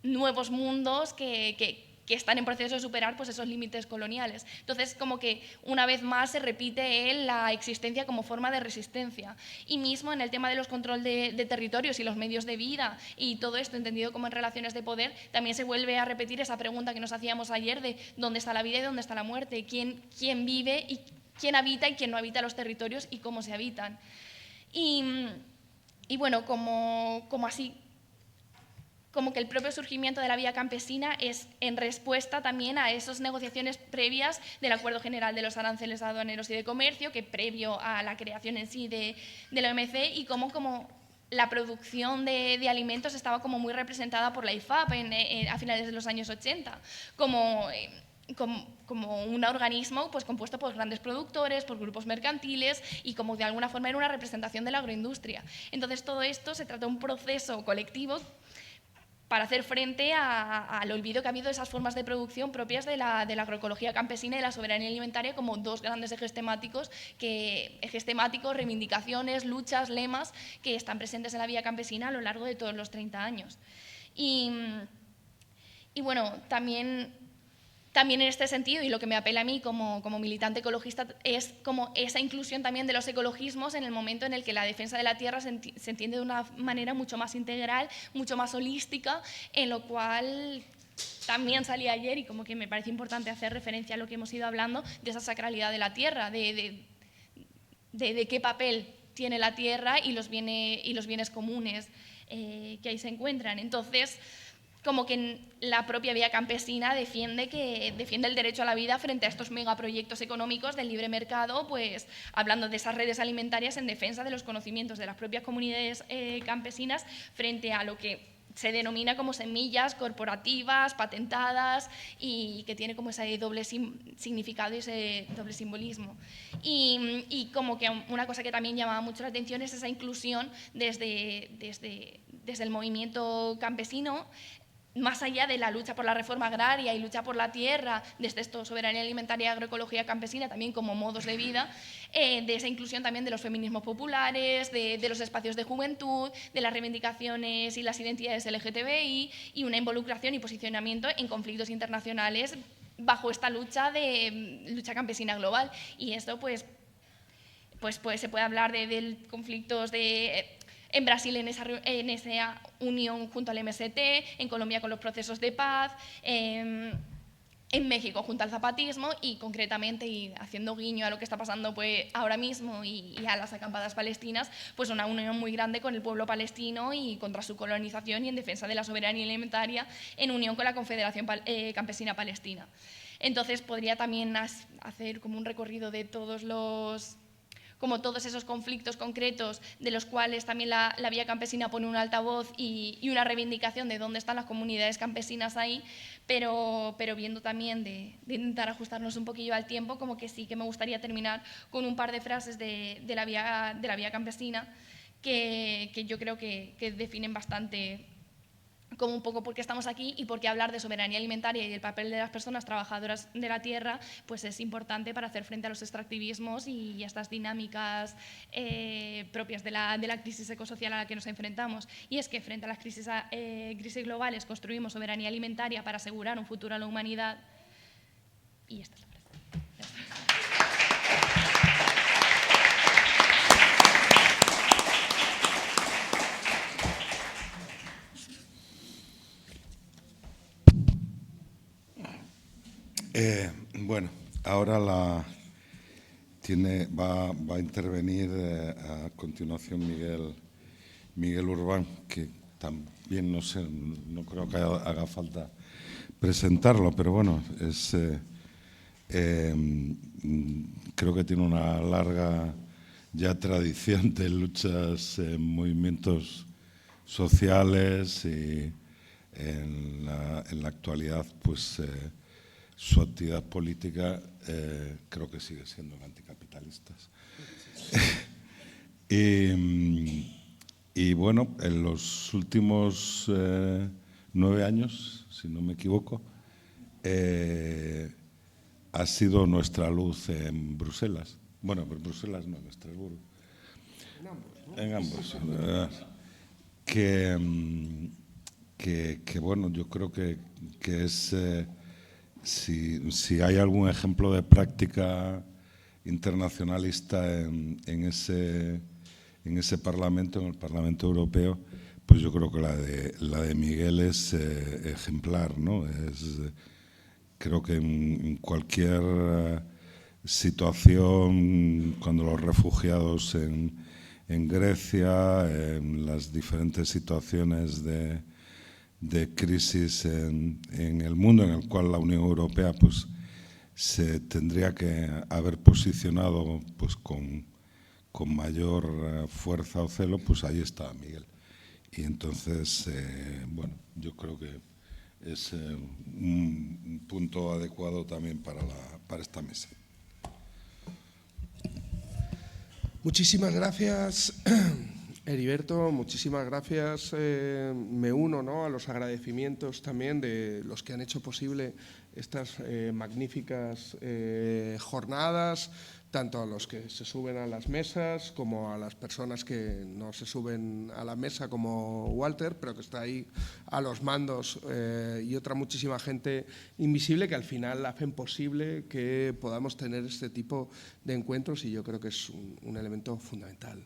Speaker 3: nuevos mundos que están en proceso de superar pues, esos límites coloniales. Entonces, como que una vez más se repite la existencia como forma de resistencia. Y mismo en el tema de los control de territorios y los medios de vida y todo esto entendido como en relaciones de poder, también se vuelve a repetir esa pregunta que nos hacíamos ayer de dónde está la vida y dónde está la muerte, quién vive y quién habita y quién no habita los territorios y cómo se habitan. Y bueno, como así, como que el propio surgimiento de la vía campesina es en respuesta también a esas negociaciones previas del Acuerdo General de los Aranceles Aduaneros y de Comercio, que previo a la creación en sí de la OMC, y como la producción de alimentos estaba como muy representada por la IFAP a finales de los años 80, como un organismo pues, compuesto por grandes productores, por grupos mercantiles y como de alguna forma era una representación de la agroindustria. Entonces todo esto se trata de un proceso colectivo para hacer frente al olvido que ha habido de esas formas de producción propias de la agroecología campesina y de la soberanía alimentaria como dos grandes ejes temáticos, reivindicaciones, luchas, lemas que están presentes en la vía campesina a lo largo de todos los 30 años. Y bueno, también en este sentido, y lo que me apela a mí como militante ecologista, es como esa inclusión también de los ecologismos en el momento en el que la defensa de la tierra se entiende de una manera mucho más integral, mucho más holística, en lo cual también salí ayer y como que me parece importante hacer referencia a lo que hemos ido hablando de esa sacralidad de la tierra, de qué papel tiene la tierra y los bienes comunes que ahí se encuentran. Entonces, como que la propia vía campesina defiende el derecho a la vida frente a estos megaproyectos económicos del libre mercado, pues hablando de esas redes alimentarias en defensa de los conocimientos de las propias comunidades campesinas frente a lo que se denomina como semillas corporativas, patentadas y que tiene como ese doble significado y ese doble simbolismo. Y como que una cosa que también llamaba mucho la atención es esa inclusión desde el movimiento campesino, más allá de la lucha por la reforma agraria y lucha por la tierra, desde esto soberanía alimentaria y agroecología campesina, también como modos de vida, de esa inclusión también de los feminismos populares, de los espacios de juventud, de las reivindicaciones y las identidades LGTBI y una involucración y posicionamiento en conflictos internacionales bajo esta lucha campesina global. Y esto pues se puede hablar de conflictos en Brasil en esa unión junto al MST, en Colombia con los procesos de paz, en México junto al zapatismo y concretamente, y haciendo guiño a lo que está pasando pues ahora mismo y a las acampadas palestinas, pues una unión muy grande con el pueblo palestino y contra su colonización y en defensa de la soberanía alimentaria en unión con la Confederación Campesina Palestina. Entonces podría también hacer como un recorrido de todos esos conflictos concretos de los cuales también la Vía Campesina pone un altavoz y una reivindicación de dónde están las comunidades campesinas ahí, pero viendo también de intentar ajustarnos un poquillo al tiempo, como que sí que me gustaría terminar con un par de frases de la Vía Campesina que yo creo que definen bastante como un poco por qué estamos aquí y por qué hablar de soberanía alimentaria y del papel de las personas trabajadoras de la tierra pues es importante para hacer frente a los extractivismos y a estas dinámicas propias de la crisis ecosocial a la que nos enfrentamos. Y es que frente a las crisis globales construimos soberanía alimentaria para asegurar un futuro a la humanidad. Y esta es la frase.
Speaker 1: Bueno, ahora va a intervenir a continuación Miguel Urbán, que también no sé, no creo que haga falta presentarlo, pero bueno, creo que tiene una larga ya tradición de luchas en movimientos sociales y en la actualidad pues su actividad política creo que sigue siendo anticapitalistas. Y bueno, en los últimos 9 años, si no me equivoco, ha sido nuestra luz en Bruselas. Bueno, en Bruselas no, en Estrasburgo. En ambos. Que bueno, yo creo que es... Si hay algún ejemplo de práctica internacionalista en ese Parlamento, en el Parlamento Europeo, pues yo creo que la de Miguel es ejemplar, ¿no? Creo que en cualquier situación, cuando los refugiados en Grecia, en las diferentes situaciones de crisis en el mundo, en el cual la Unión Europea pues se tendría que haber posicionado pues con mayor fuerza o celo, pues ahí está Miguel. Y entonces, bueno, yo creo que es un punto adecuado también para esta mesa.
Speaker 4: Muchísimas gracias, Heriberto, muchísimas gracias. Me uno, ¿no?, a los agradecimientos también de los que han hecho posible estas magníficas jornadas, tanto a los que se suben a las mesas como a las personas que no se suben a la mesa, como Walter, pero que está ahí a los mandos, y otra muchísima gente invisible que al final hacen posible que podamos tener este tipo de encuentros, y yo creo que es un elemento fundamental.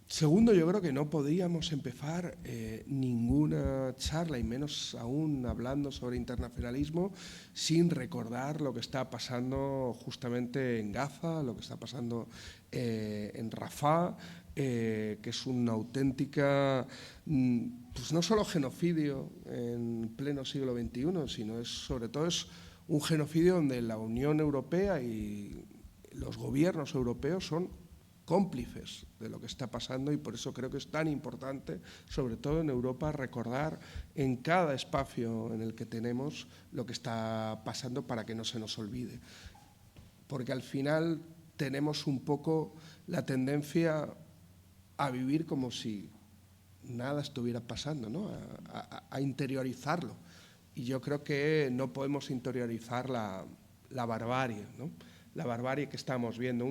Speaker 4: Segundo, yo creo que no podríamos empezar ninguna charla, y menos aún hablando sobre internacionalismo, sin recordar lo que está pasando justamente en Gaza, lo que está pasando en Rafah, que es una auténtica, pues no solo genocidio en pleno siglo XXI, sino sobre todo es un genocidio donde la Unión Europea y los gobiernos europeos son cómplices de lo que está pasando, y por eso creo que es tan importante, sobre todo en Europa, recordar en cada espacio en el que tenemos lo que está pasando para que no se nos olvide. Porque al final tenemos un poco la tendencia a vivir como si nada estuviera pasando, ¿no?, a interiorizarlo. Y yo creo que no podemos interiorizar la barbarie, ¿no?, la barbarie que estamos viendo.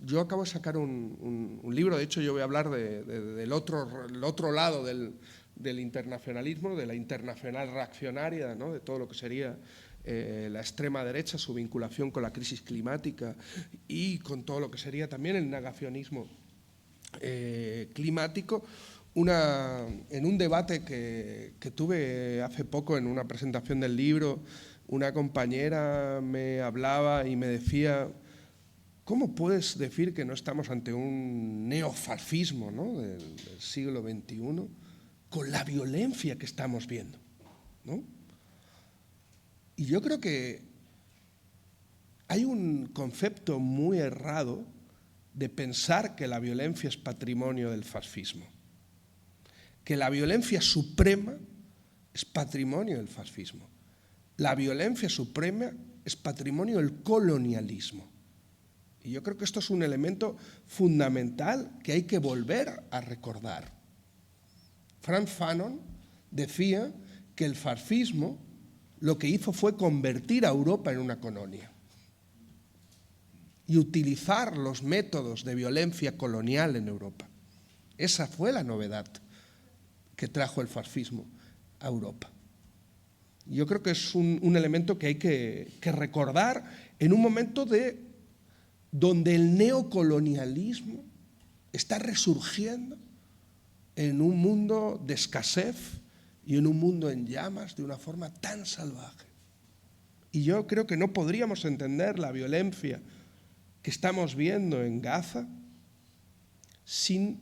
Speaker 4: Yo acabo de sacar un libro, de hecho yo voy a hablar del otro lado del internacionalismo, de la internacional reaccionaria, ¿no?, de todo lo que sería la extrema derecha, su vinculación con la crisis climática y con todo lo que sería también el negacionismo climático. En un debate que tuve hace poco en una presentación del libro, una compañera me hablaba y me decía: ¿cómo puedes decir que no estamos ante un neofascismo, ¿no?, del siglo XXI con la violencia que estamos viendo, ¿no? Y yo creo que hay un concepto muy errado de pensar que la violencia es patrimonio del fascismo, que la violencia suprema es patrimonio del fascismo. La violencia suprema es patrimonio del colonialismo. Y yo creo que esto es un elemento fundamental que hay que volver a recordar. Frantz Fanon decía que el fascismo lo que hizo fue convertir a Europa en una colonia y utilizar los métodos de violencia colonial en Europa. Esa fue la novedad que trajo el fascismo a Europa. Yo creo que es un elemento que hay que recordar en un momento donde el neocolonialismo está resurgiendo en un mundo de escasez y en un mundo en llamas de una forma tan salvaje. Y yo creo que no podríamos entender la violencia que estamos viendo en Gaza sin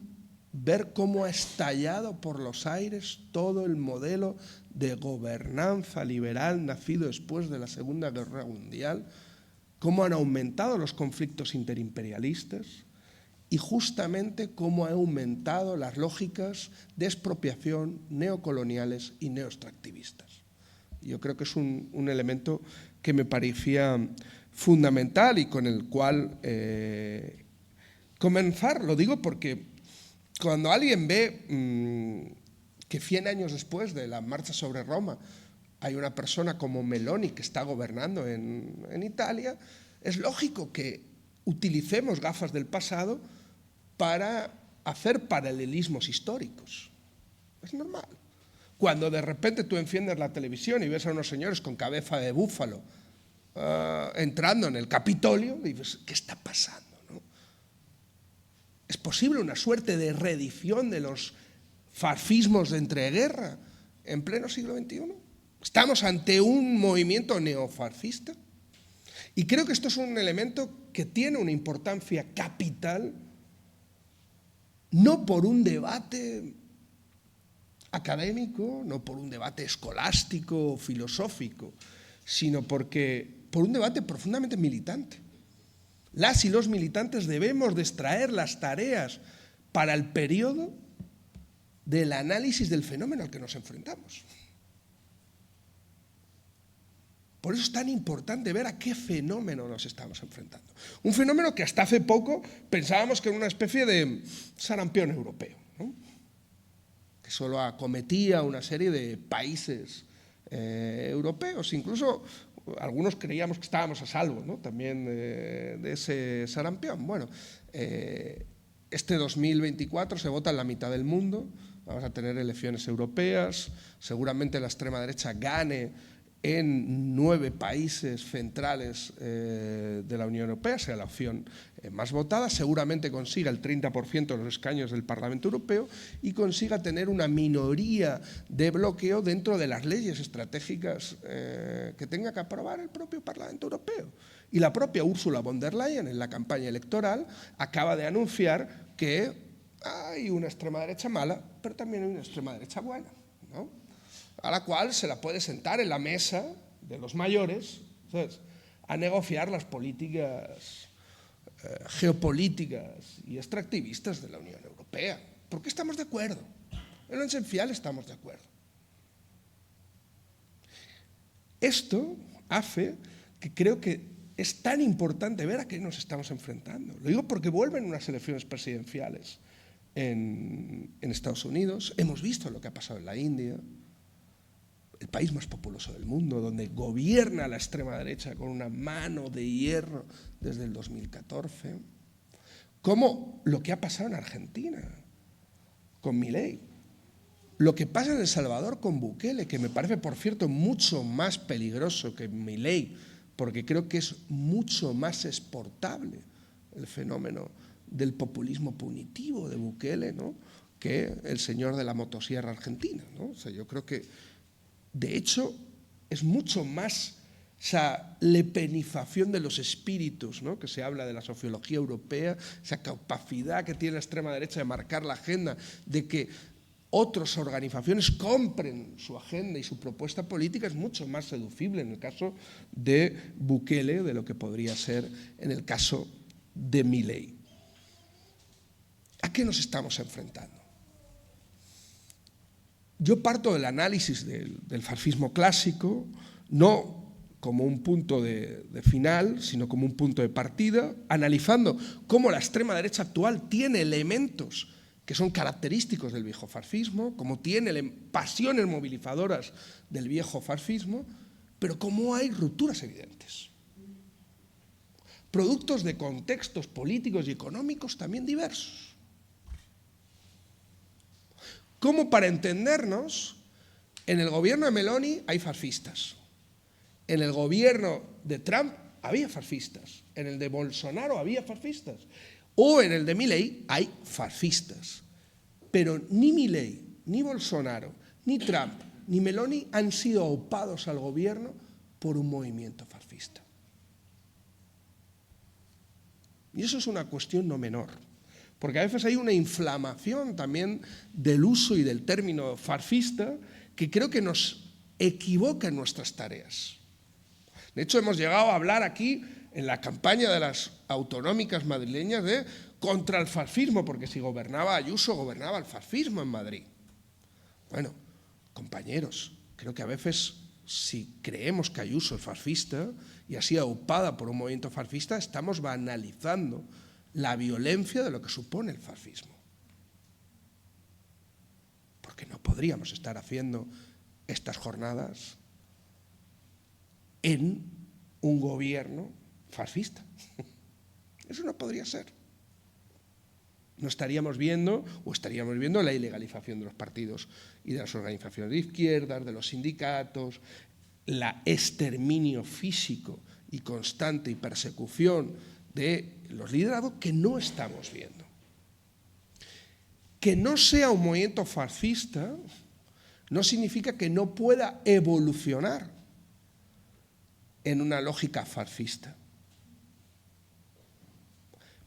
Speaker 4: ver cómo ha estallado por los aires todo el modelo de gobernanza liberal nacido después de la Segunda Guerra Mundial, cómo han aumentado los conflictos interimperialistas y justamente cómo han aumentado las lógicas de expropiación neocoloniales y neoextractivistas. Yo creo que es un elemento que me parecía fundamental y con el cual comenzar. Lo digo porque cuando alguien ve que 100 años después de la marcha sobre Roma hay una persona como Meloni que está gobernando en Italia, es lógico que utilicemos gafas del pasado para hacer paralelismos históricos. Es normal. Cuando de repente tú enciendes la televisión y ves a unos señores con cabeza de búfalo entrando en el Capitolio, dices, ¿qué está pasando, no? ¿Es posible una suerte de reedición de los fascismos de entreguerra en pleno siglo XXI? ¿Estamos ante un movimiento neofascista? Y creo que esto es un elemento que tiene una importancia capital, no por un debate académico, no por un debate escolástico o filosófico, sino por un debate profundamente militante. Las y los militantes debemos de extraer las tareas para el periodo del análisis del fenómeno al que nos enfrentamos. Por eso es tan importante ver a qué fenómeno nos estamos enfrentando. Un fenómeno que hasta hace poco pensábamos que era una especie de sarampión europeo, ¿no?, que solo acometía una serie de países europeos. Incluso algunos creíamos que estábamos a salvo, ¿no?, también de ese sarampión. Bueno, este 2024 se vota en la mitad del mundo, vamos a tener elecciones europeas, seguramente la extrema derecha gane en 9 países centrales de la Unión Europea, sea la opción más votada, seguramente consiga el 30% de los escaños del Parlamento Europeo y consiga tener una minoría de bloqueo dentro de las leyes estratégicas que tenga que aprobar el propio Parlamento Europeo. Y la propia Ursula von der Leyen, en la campaña electoral, acaba de anunciar que hay una extrema derecha mala, pero también hay una extrema derecha buena, ¿no?, a la cual se la puede sentar en la mesa de los mayores, ¿sabes?, a negociar las políticas geopolíticas y extractivistas de la Unión Europea. Porque estamos de acuerdo. En lo esencial estamos de acuerdo. Esto hace que creo que es tan importante ver a qué nos estamos enfrentando. Lo digo porque vuelven unas elecciones presidenciales en Estados Unidos. Hemos visto lo que ha pasado en la India, el país más populoso del mundo, donde gobierna la extrema derecha con una mano de hierro desde el 2014, como lo que ha pasado en Argentina con Milei, lo que pasa en El Salvador con Bukele, que me parece, por cierto, mucho más peligroso que Milei, porque creo que es mucho más exportable el fenómeno del populismo punitivo de Bukele, ¿no?, que el señor de la motosierra argentina, ¿no? O sea, yo creo que, de hecho, es mucho más esa lepenización de los espíritus, ¿no?, que se habla de la sociología europea, esa capacidad que tiene la extrema derecha de marcar la agenda, de que otras organizaciones compren su agenda y su propuesta política, es mucho más seducible en el caso de Bukele de lo que podría ser en el caso de Milei. ¿A qué nos estamos enfrentando? Yo parto del análisis del fascismo clásico, no como un punto de final, sino como un punto de partida, analizando cómo la extrema derecha actual tiene elementos que son característicos del viejo fascismo, cómo tiene pasiones movilizadoras del viejo fascismo, pero cómo hay rupturas evidentes. Productos de contextos políticos y económicos también diversos. Como para entendernos, en el gobierno de Meloni hay fascistas, en el gobierno de Trump había fascistas, en el de Bolsonaro había fascistas, o en el de Milei hay fascistas. Pero ni Milei, ni Bolsonaro, ni Trump, ni Meloni han sido aupados al gobierno por un movimiento fascista. Y eso es una cuestión no menor. Porque a veces hay una inflamación también del uso y del término fascista que creo que nos equivoca en nuestras tareas. De hecho, hemos llegado a hablar aquí en la campaña de las autonómicas madrileñas de contra el fascismo, porque si gobernaba Ayuso, gobernaba el fascismo en Madrid. Bueno, compañeros, creo que a veces si creemos que Ayuso es fascista y ha sido aupada por un movimiento fascista, estamos banalizando la violencia de lo que supone el fascismo. Porque no podríamos estar haciendo estas jornadas en un gobierno fascista. Eso no podría ser. No estaríamos viendo, o estaríamos viendo la ilegalización de los partidos y de las organizaciones de izquierdas, de los sindicatos, el exterminio físico y constante y persecución de los liderados que no estamos viendo. Que no sea un movimiento fascista no significa que no pueda evolucionar en una lógica fascista.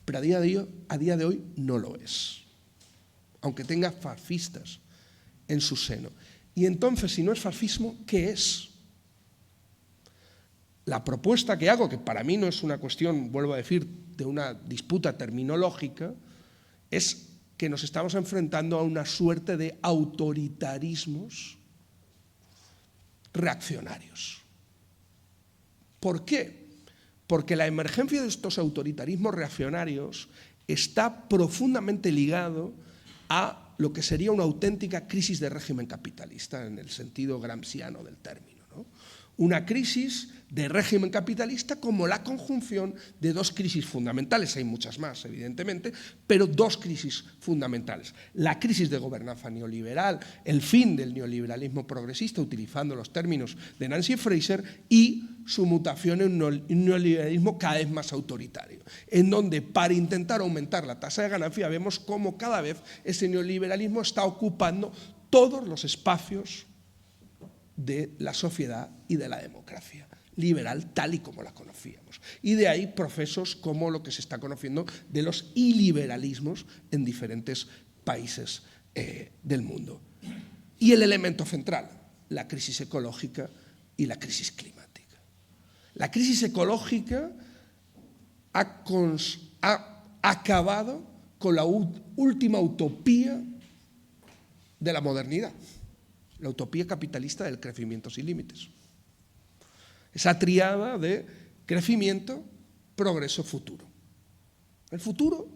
Speaker 4: Pero a día de hoy no lo es, aunque tenga fascistas en su seno. Y entonces, si no es fascismo, ¿qué es? La propuesta que hago, que para mí no es una cuestión, vuelvo a decir, de una disputa terminológica, es que nos estamos enfrentando a una suerte de autoritarismos reaccionarios. ¿Por qué? Porque la emergencia de estos autoritarismos reaccionarios está profundamente ligado a lo que sería una auténtica crisis de régimen capitalista, en el sentido gramsciano del término, ¿no? Una crisis de régimen capitalista como la conjunción de dos crisis fundamentales. Hay muchas más, evidentemente, pero dos crisis fundamentales. La crisis de gobernanza neoliberal, el fin del neoliberalismo progresista, utilizando los términos de Nancy Fraser, y su mutación en un neoliberalismo cada vez más autoritario, en donde para intentar aumentar la tasa de ganancia vemos cómo cada vez ese neoliberalismo está ocupando todos los espacios de la sociedad y de la democracia liberal tal y como la conocíamos. Y de ahí procesos como lo que se está conociendo de los iliberalismos en diferentes países del mundo. Y el elemento central, la crisis ecológica y la crisis climática. La crisis ecológica ha acabado con la última utopía de la modernidad. La utopía capitalista del crecimiento sin límites. Esa triada de crecimiento, progreso, futuro. El futuro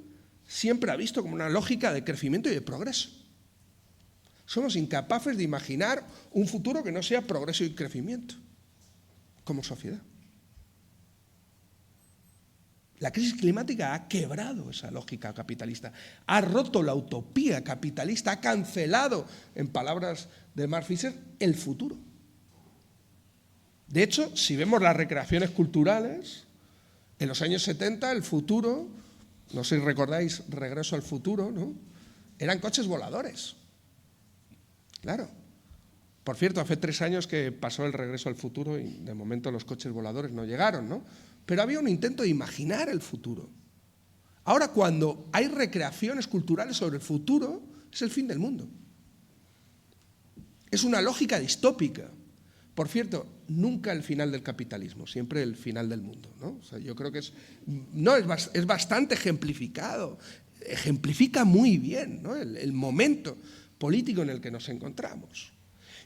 Speaker 4: siempre ha visto como una lógica de crecimiento y de progreso. Somos incapaces de imaginar un futuro que no sea progreso y crecimiento, como sociedad. La crisis climática ha quebrado esa lógica capitalista, ha roto la utopía capitalista, ha cancelado, en palabras de Mark Fisher, el futuro. De hecho, si vemos las recreaciones culturales, en los años 70 el futuro No sé si recordáis Regreso al Futuro, ¿no? Eran coches voladores. Claro. Por cierto, hace 3 años que pasó el Regreso al Futuro y de momento los coches voladores no llegaron, ¿no? Pero había un intento de imaginar el futuro. Ahora, cuando hay recreaciones culturales sobre el futuro, es el fin del mundo. Es una lógica distópica. Por cierto, nunca el final del capitalismo, siempre el final del mundo, ¿no? O sea, yo creo que es bastante ejemplificado, ejemplifica muy bien, ¿no? el momento político en el que nos encontramos.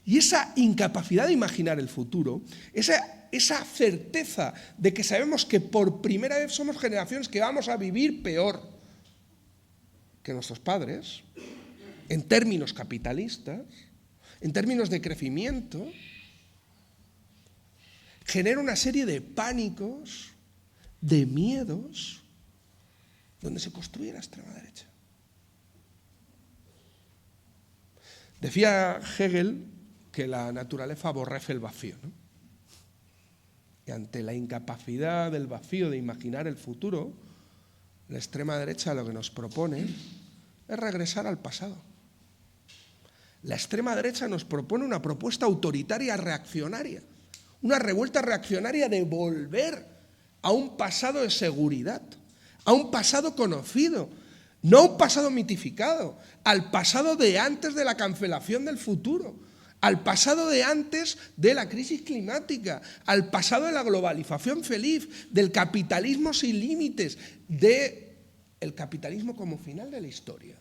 Speaker 4: Y esa incapacidad de imaginar el futuro, esa certeza de que sabemos que por primera vez somos generaciones que vamos a vivir peor que nuestros padres, en términos capitalistas, en términos de crecimiento, genera una serie de pánicos, de miedos, donde se construye la extrema derecha. Decía Hegel que la naturaleza aborrece el vacío, ¿no? Y ante la incapacidad del vacío de imaginar el futuro, la extrema derecha lo que nos propone es regresar al pasado. La extrema derecha nos propone una propuesta autoritaria reaccionaria, una revuelta reaccionaria de volver a un pasado de seguridad, a un pasado conocido, no a un pasado mitificado, al pasado de antes de la cancelación del futuro, al pasado de antes de la crisis climática, al pasado de la globalización feliz, del capitalismo sin límites, del capitalismo como final de la historia.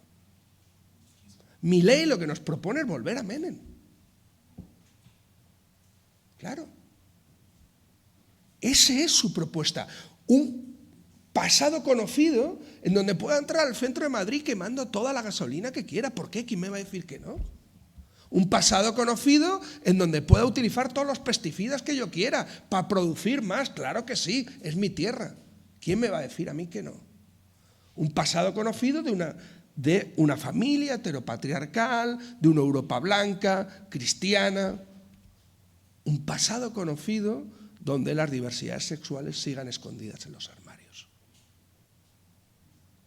Speaker 4: Milei lo que nos propone es volver a Menem. Claro. Esa es su propuesta. Un pasado conocido en donde pueda entrar al centro de Madrid quemando toda la gasolina que quiera. ¿Por qué? ¿Quién me va a decir que no? Un pasado conocido en donde pueda utilizar todos los pesticidas que yo quiera para producir más. Claro que sí, es mi tierra. ¿Quién me va a decir a mí que no? Un pasado conocido de una familia heteropatriarcal, de una Europa blanca, cristiana. Un pasado conocido donde las diversidades sexuales sigan escondidas en los armarios.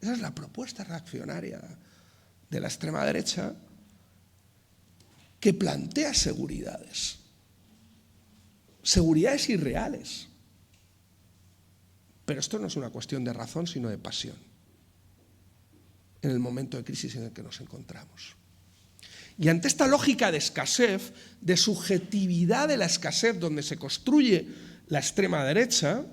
Speaker 4: Esa es la propuesta reaccionaria de la extrema derecha, que plantea seguridades irreales. Pero esto no es una cuestión de razón, sino de pasión, en el momento de crisis en el que nos encontramos. Y ante esta lógica de escasez, de subjetividad de la escasez donde se construye la extrema derecha,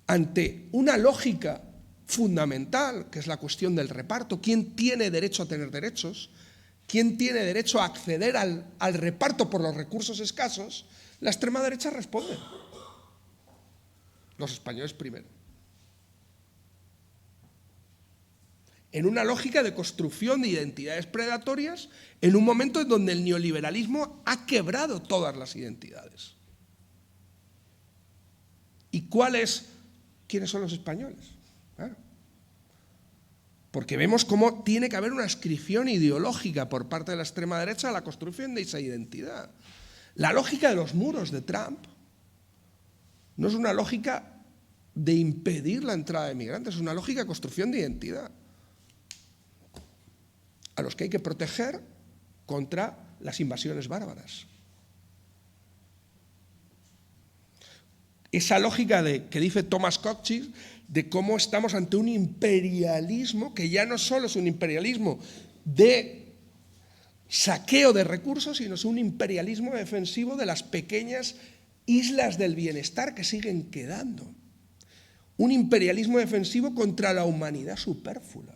Speaker 4: ante una lógica fundamental, que es la cuestión del reparto, ¿quién tiene derecho a tener derechos? ¿Quién tiene derecho a acceder al reparto por los recursos escasos? La extrema derecha responde. Los españoles primero. En una lógica de construcción de identidades predatorias, en un momento en donde el neoliberalismo ha quebrado todas las identidades. ¿Y quiénes son los españoles? Claro. Porque vemos cómo tiene que haber una adscripción ideológica por parte de la extrema derecha a la construcción de esa identidad. La lógica de los muros de Trump no es una lógica de impedir la entrada de migrantes, es una lógica de construcción de identidad, a los que hay que proteger contra las invasiones bárbaras. Esa lógica que dice Thomas Cockchis, de cómo estamos ante un imperialismo que ya no solo es un imperialismo de saqueo de recursos, sino es un imperialismo defensivo de las pequeñas islas del bienestar que siguen quedando. Un imperialismo defensivo contra la humanidad superflua.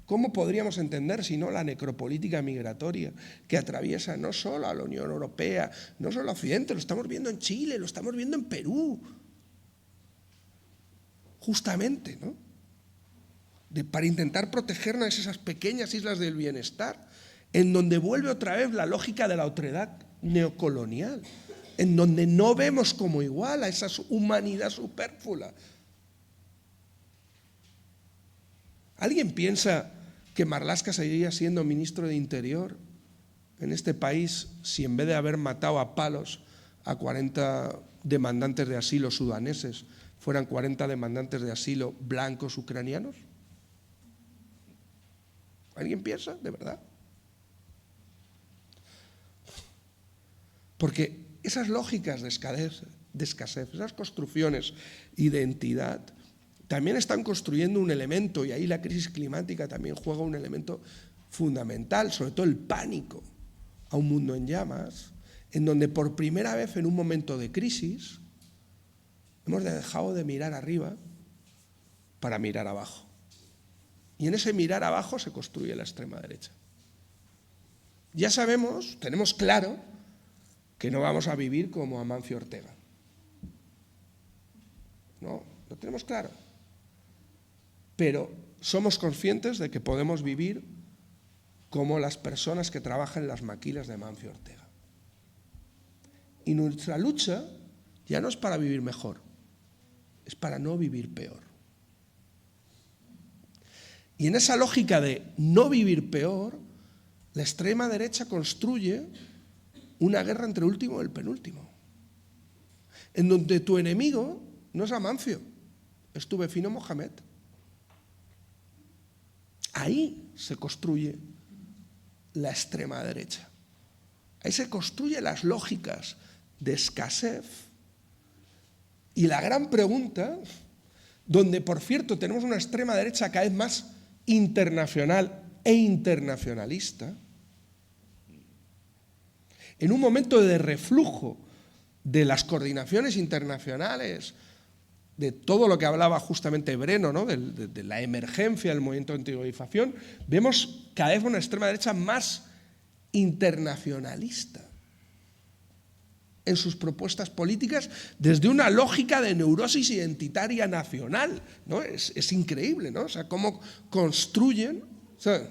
Speaker 4: ¿Cómo podríamos entender si no la necropolítica migratoria que atraviesa no solo a la Unión Europea, no solo a Occidente, lo estamos viendo en Chile, lo estamos viendo en Perú? Justamente, ¿no? Para intentar protegernos de esas pequeñas islas del bienestar, en donde vuelve otra vez la lógica de la otredad neocolonial, en donde no vemos como igual a esa humanidad superflua. ¿Alguien piensa que Marlaska seguiría siendo ministro de Interior en este país si en vez de haber matado a palos a 40 demandantes de asilo sudaneses fueran 40 demandantes de asilo blancos ucranianos? ¿Alguien piensa, de verdad? Porque esas lógicas de escasez, esas construcciones de identidad, también están construyendo un elemento, y ahí la crisis climática también juega un elemento fundamental, sobre todo el pánico a un mundo en llamas, en donde por primera vez en un momento de crisis hemos dejado de mirar arriba para mirar abajo. Y en ese mirar abajo se construye la extrema derecha. Ya sabemos, tenemos claro, que no vamos a vivir como Amancio Ortega. No, lo tenemos claro. Pero somos conscientes de que podemos vivir como las personas que trabajan en las maquilas de Amancio Ortega. Y nuestra lucha ya no es para vivir mejor, es para no vivir peor. Y en esa lógica de no vivir peor, la extrema derecha construye una guerra entre el último y el penúltimo, en donde tu enemigo no es Amancio, es tu vecino Mohamed. Ahí se construye la extrema derecha. Ahí se construyen las lógicas de escasez. Y la gran pregunta, donde por cierto tenemos una extrema derecha cada vez más internacional e internacionalista, en un momento de reflujo de las coordinaciones internacionales, de todo lo que hablaba justamente Breno, ¿no? de la emergencia del movimiento antiglobalización, vemos cada vez una extrema derecha más internacionalista en sus propuestas políticas, desde una lógica de neurosis identitaria nacional, ¿no? Es increíble, ¿no? O sea, cómo construyen, o sea,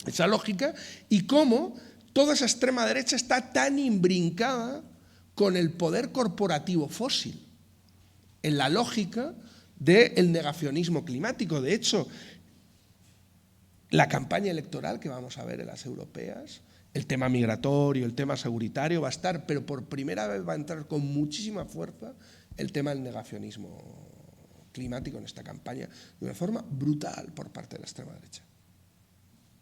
Speaker 4: esa lógica y cómo toda esa extrema derecha está tan imbrincada con el poder corporativo fósil, en la lógica del negacionismo climático. De hecho, la campaña electoral que vamos a ver en las europeas, el tema migratorio, el tema seguritario va a estar, pero por primera vez va a entrar con muchísima fuerza el tema del negacionismo climático en esta campaña, de una forma brutal por parte de la extrema derecha.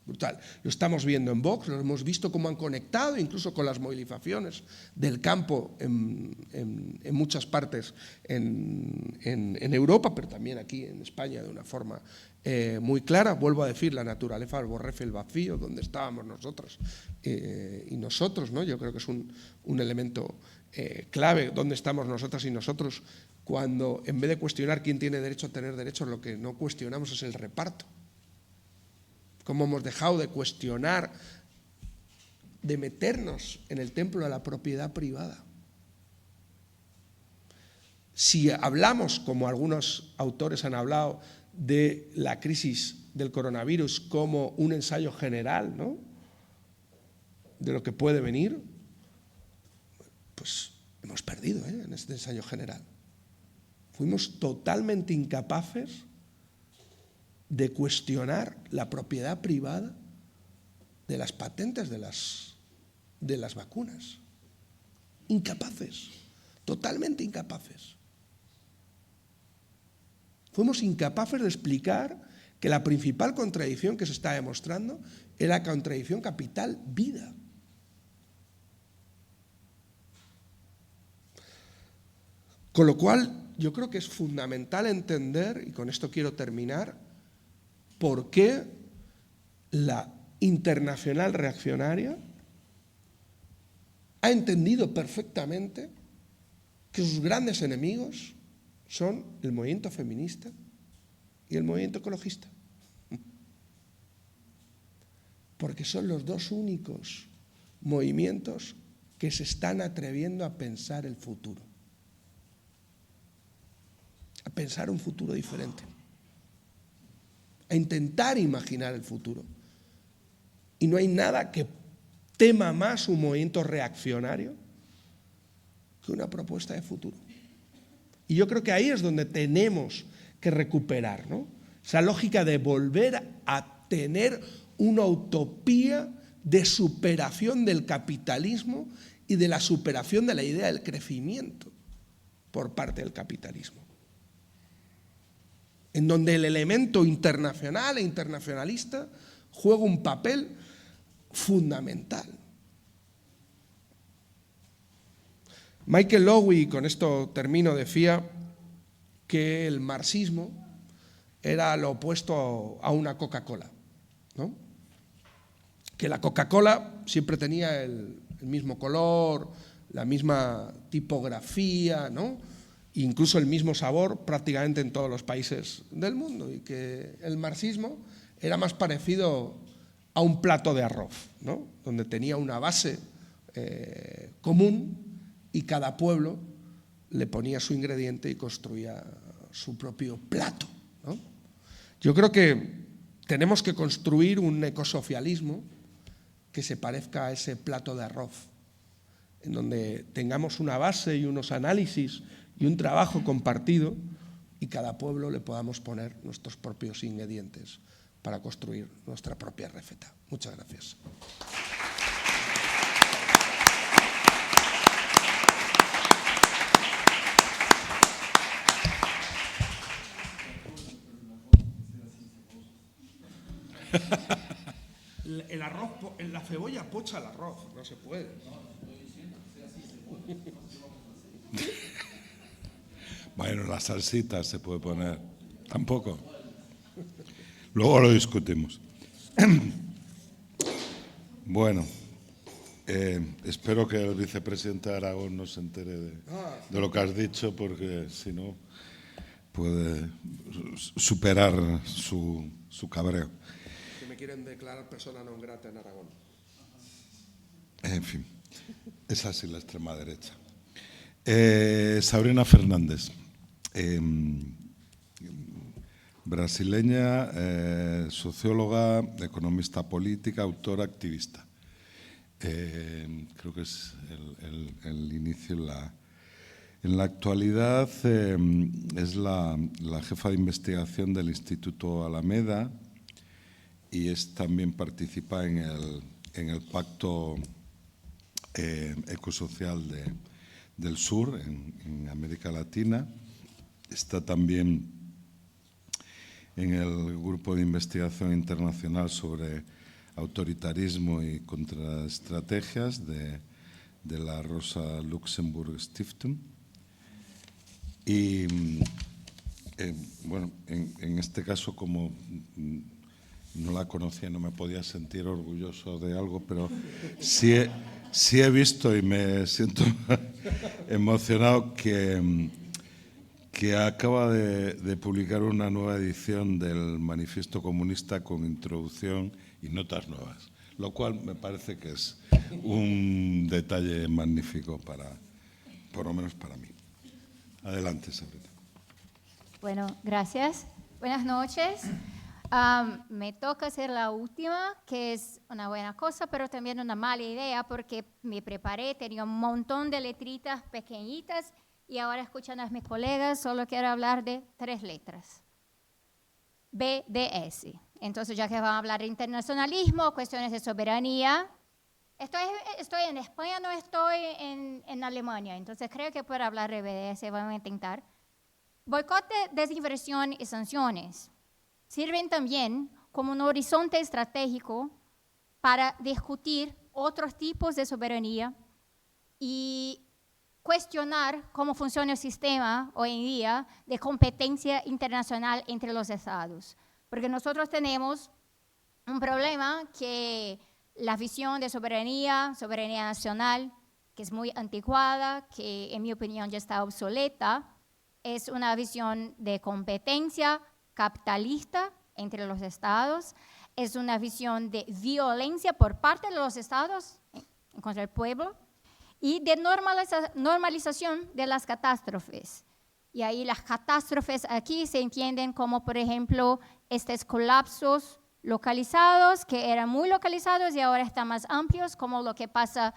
Speaker 4: Brutal. Lo estamos viendo en Vox, lo hemos visto cómo han conectado, incluso con las movilizaciones del campo en muchas partes en Europa, pero también aquí en España de una forma muy clara. Vuelvo a decir, la naturaleza del borrefe, el vacío, donde estábamos nosotros y nosotros, ¿no? Yo creo que es un elemento clave, donde estamos nosotras y nosotros, cuando en vez de cuestionar quién tiene derecho a tener derechos, lo que no cuestionamos es el reparto. Cómo hemos dejado de cuestionar, de meternos en el templo de la propiedad privada. Si hablamos, como algunos autores han hablado, de la crisis del coronavirus como un ensayo general, ¿no?, de lo que puede venir, pues hemos perdido en este ensayo general. Fuimos totalmente incapaces de cuestionar la propiedad privada de las patentes de las vacunas. Incapaces, totalmente incapaces. Fuimos incapaces de explicar que la principal contradicción que se está demostrando es la contradicción capital-vida. Con lo cual, yo creo que es fundamental entender, y con esto quiero terminar, por qué la internacional reaccionaria ha entendido perfectamente que sus grandes enemigos son el movimiento feminista y el movimiento ecologista. Porque son los dos únicos movimientos que se están atreviendo a pensar el futuro. A pensar un futuro diferente. A intentar imaginar el futuro. Y no hay nada que tema más un movimiento reaccionario que una propuesta de futuro. Y yo creo que ahí es donde tenemos que recuperar, ¿no?, esa lógica de volver a tener una utopía de superación del capitalismo y de la superación de la idea del crecimiento por parte del capitalismo. en donde el elemento internacional e internacionalista juega un papel fundamental. Michael Lowy, con esto termino, decía que el marxismo era lo opuesto a una Coca-Cola, ¿no? Que la Coca-Cola siempre tenía el mismo color, la misma tipografía, ¿no? Incluso el mismo sabor prácticamente en todos los países del mundo, y que el marxismo era más parecido a un plato de arroz, ¿no? Donde tenía una base común y cada pueblo le ponía su ingrediente y construía su propio plato, ¿no? Yo creo que tenemos que construir un ecosocialismo que se parezca a ese plato de arroz, en donde tengamos una base y unos análisis y un trabajo compartido, y cada pueblo le podamos poner nuestros propios ingredientes para construir nuestra propia receta. Muchas gracias. El arroz, la cebolla pocha el arroz, no se puede.
Speaker 1: Bueno, la salsita se puede poner. Tampoco. Luego lo discutimos. Bueno, espero que el vicepresidente de Aragón no se entere de lo que has dicho, porque si no puede superar su cabreo.
Speaker 4: Que me quieren declarar persona non grata en Aragón.
Speaker 1: En fin, es así la extrema derecha. Sabrina Fernández, brasileña, socióloga, economista política, autora, activista. Creo que es el inicio. En la actualidad es la jefa de investigación del Instituto Alameda y también participa en el Pacto Ecosocial del Sur, en América Latina. Está también en el Grupo de Investigación Internacional sobre Autoritarismo y Contraestrategias de la Rosa Luxemburg Stiftung. Y bueno, en este caso, como no la conocía, no me podía sentir orgulloso de algo, pero sí he visto y me siento emocionado que acaba de publicar una nueva edición del Manifiesto Comunista con introducción y notas nuevas, lo cual me parece que es un detalle magnífico por lo menos para mí. Adelante, Sabrina.
Speaker 5: Bueno, gracias. Buenas noches. Me toca ser la última, que es una buena cosa, pero también una mala idea, porque me preparé, tenía un montón de letritas pequeñitas, y ahora, escuchando a mis colegas, solo quiero hablar de 3 letras. BDS. Entonces, ya que vamos a hablar de internacionalismo, cuestiones de soberanía. Estoy en España, no estoy en Alemania, entonces creo que para hablar de BDS vamos a intentar. Boicote, desinversión y sanciones sirven también como un horizonte estratégico para discutir otros tipos de soberanía y cuestionar cómo funciona el sistema hoy en día de competencia internacional entre los estados. Porque nosotros tenemos un problema que la visión de soberanía nacional, que es muy anticuada, que en mi opinión ya está obsoleta, es una visión de competencia capitalista entre los estados, es una visión de violencia por parte de los estados en contra del pueblo y de normalización de las catástrofes. Y ahí las catástrofes aquí se entienden como, por ejemplo, estos colapsos localizados, que eran muy localizados y ahora están más amplios, como lo que pasa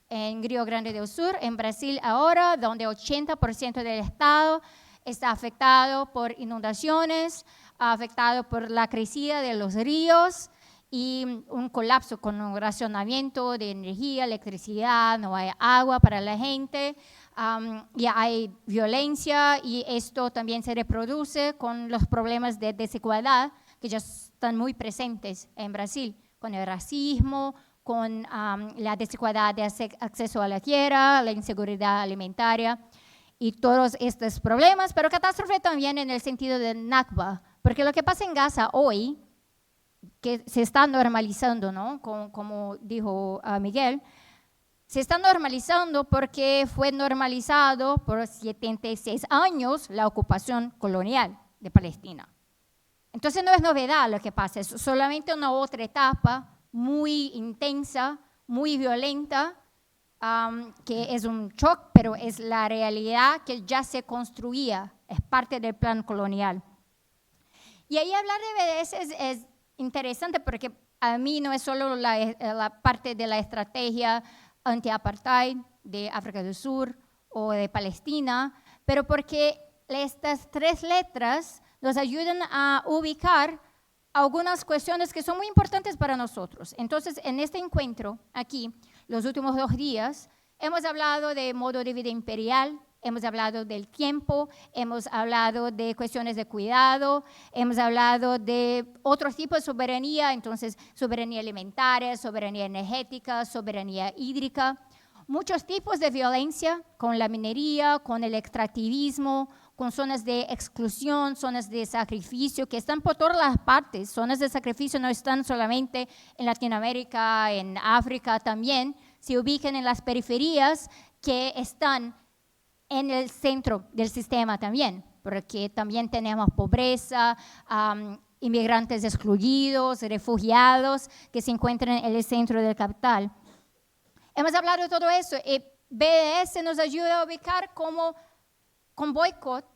Speaker 5: en Río Grande do Sur, en Brasil ahora, donde 80% del estado está afectado por inundaciones, afectado por la crecida de los ríos y un colapso con un racionamiento de energía, electricidad, no hay agua para la gente, y hay violencia y esto también se reproduce con los problemas de desigualdad que ya están muy presentes en Brasil, con el racismo, con la desigualdad de acceso a la tierra, la inseguridad alimentaria y todos estos problemas, pero catástrofe también en el sentido de Nakba, porque lo que pasa en Gaza hoy, que se está normalizando, ¿no? Como dijo Miguel, se está normalizando porque fue normalizado por 76 años la ocupación colonial de Palestina. Entonces no es novedad lo que pasa, es solamente una otra etapa muy intensa, muy violenta, que es un shock, pero es la realidad que ya se construía, es parte del plan colonial. Y ahí hablar de BDS es interesante porque a mí no es solo la parte de la estrategia anti-apartheid de África del Sur o de Palestina, pero porque estas 3 letras nos ayudan a ubicar algunas cuestiones que son muy importantes para nosotros. Entonces, en este encuentro, aquí, los últimos 2 días, hemos hablado de modo de vida imperial, hemos hablado del tiempo, hemos hablado de cuestiones de cuidado, hemos hablado de otros tipos de soberanía, entonces soberanía alimentaria, soberanía energética, soberanía hídrica, muchos tipos de violencia con la minería, con el extractivismo, con zonas de exclusión, zonas de sacrificio, que están por todas las partes. Zonas de sacrificio no están solamente en Latinoamérica, en África también, se ubican en las periferias que están en el centro del sistema también, porque también tenemos pobreza, inmigrantes excluidos, refugiados que se encuentran en el centro del capital. Hemos hablado de todo eso y BDS nos ayuda a ubicar cómo con boicot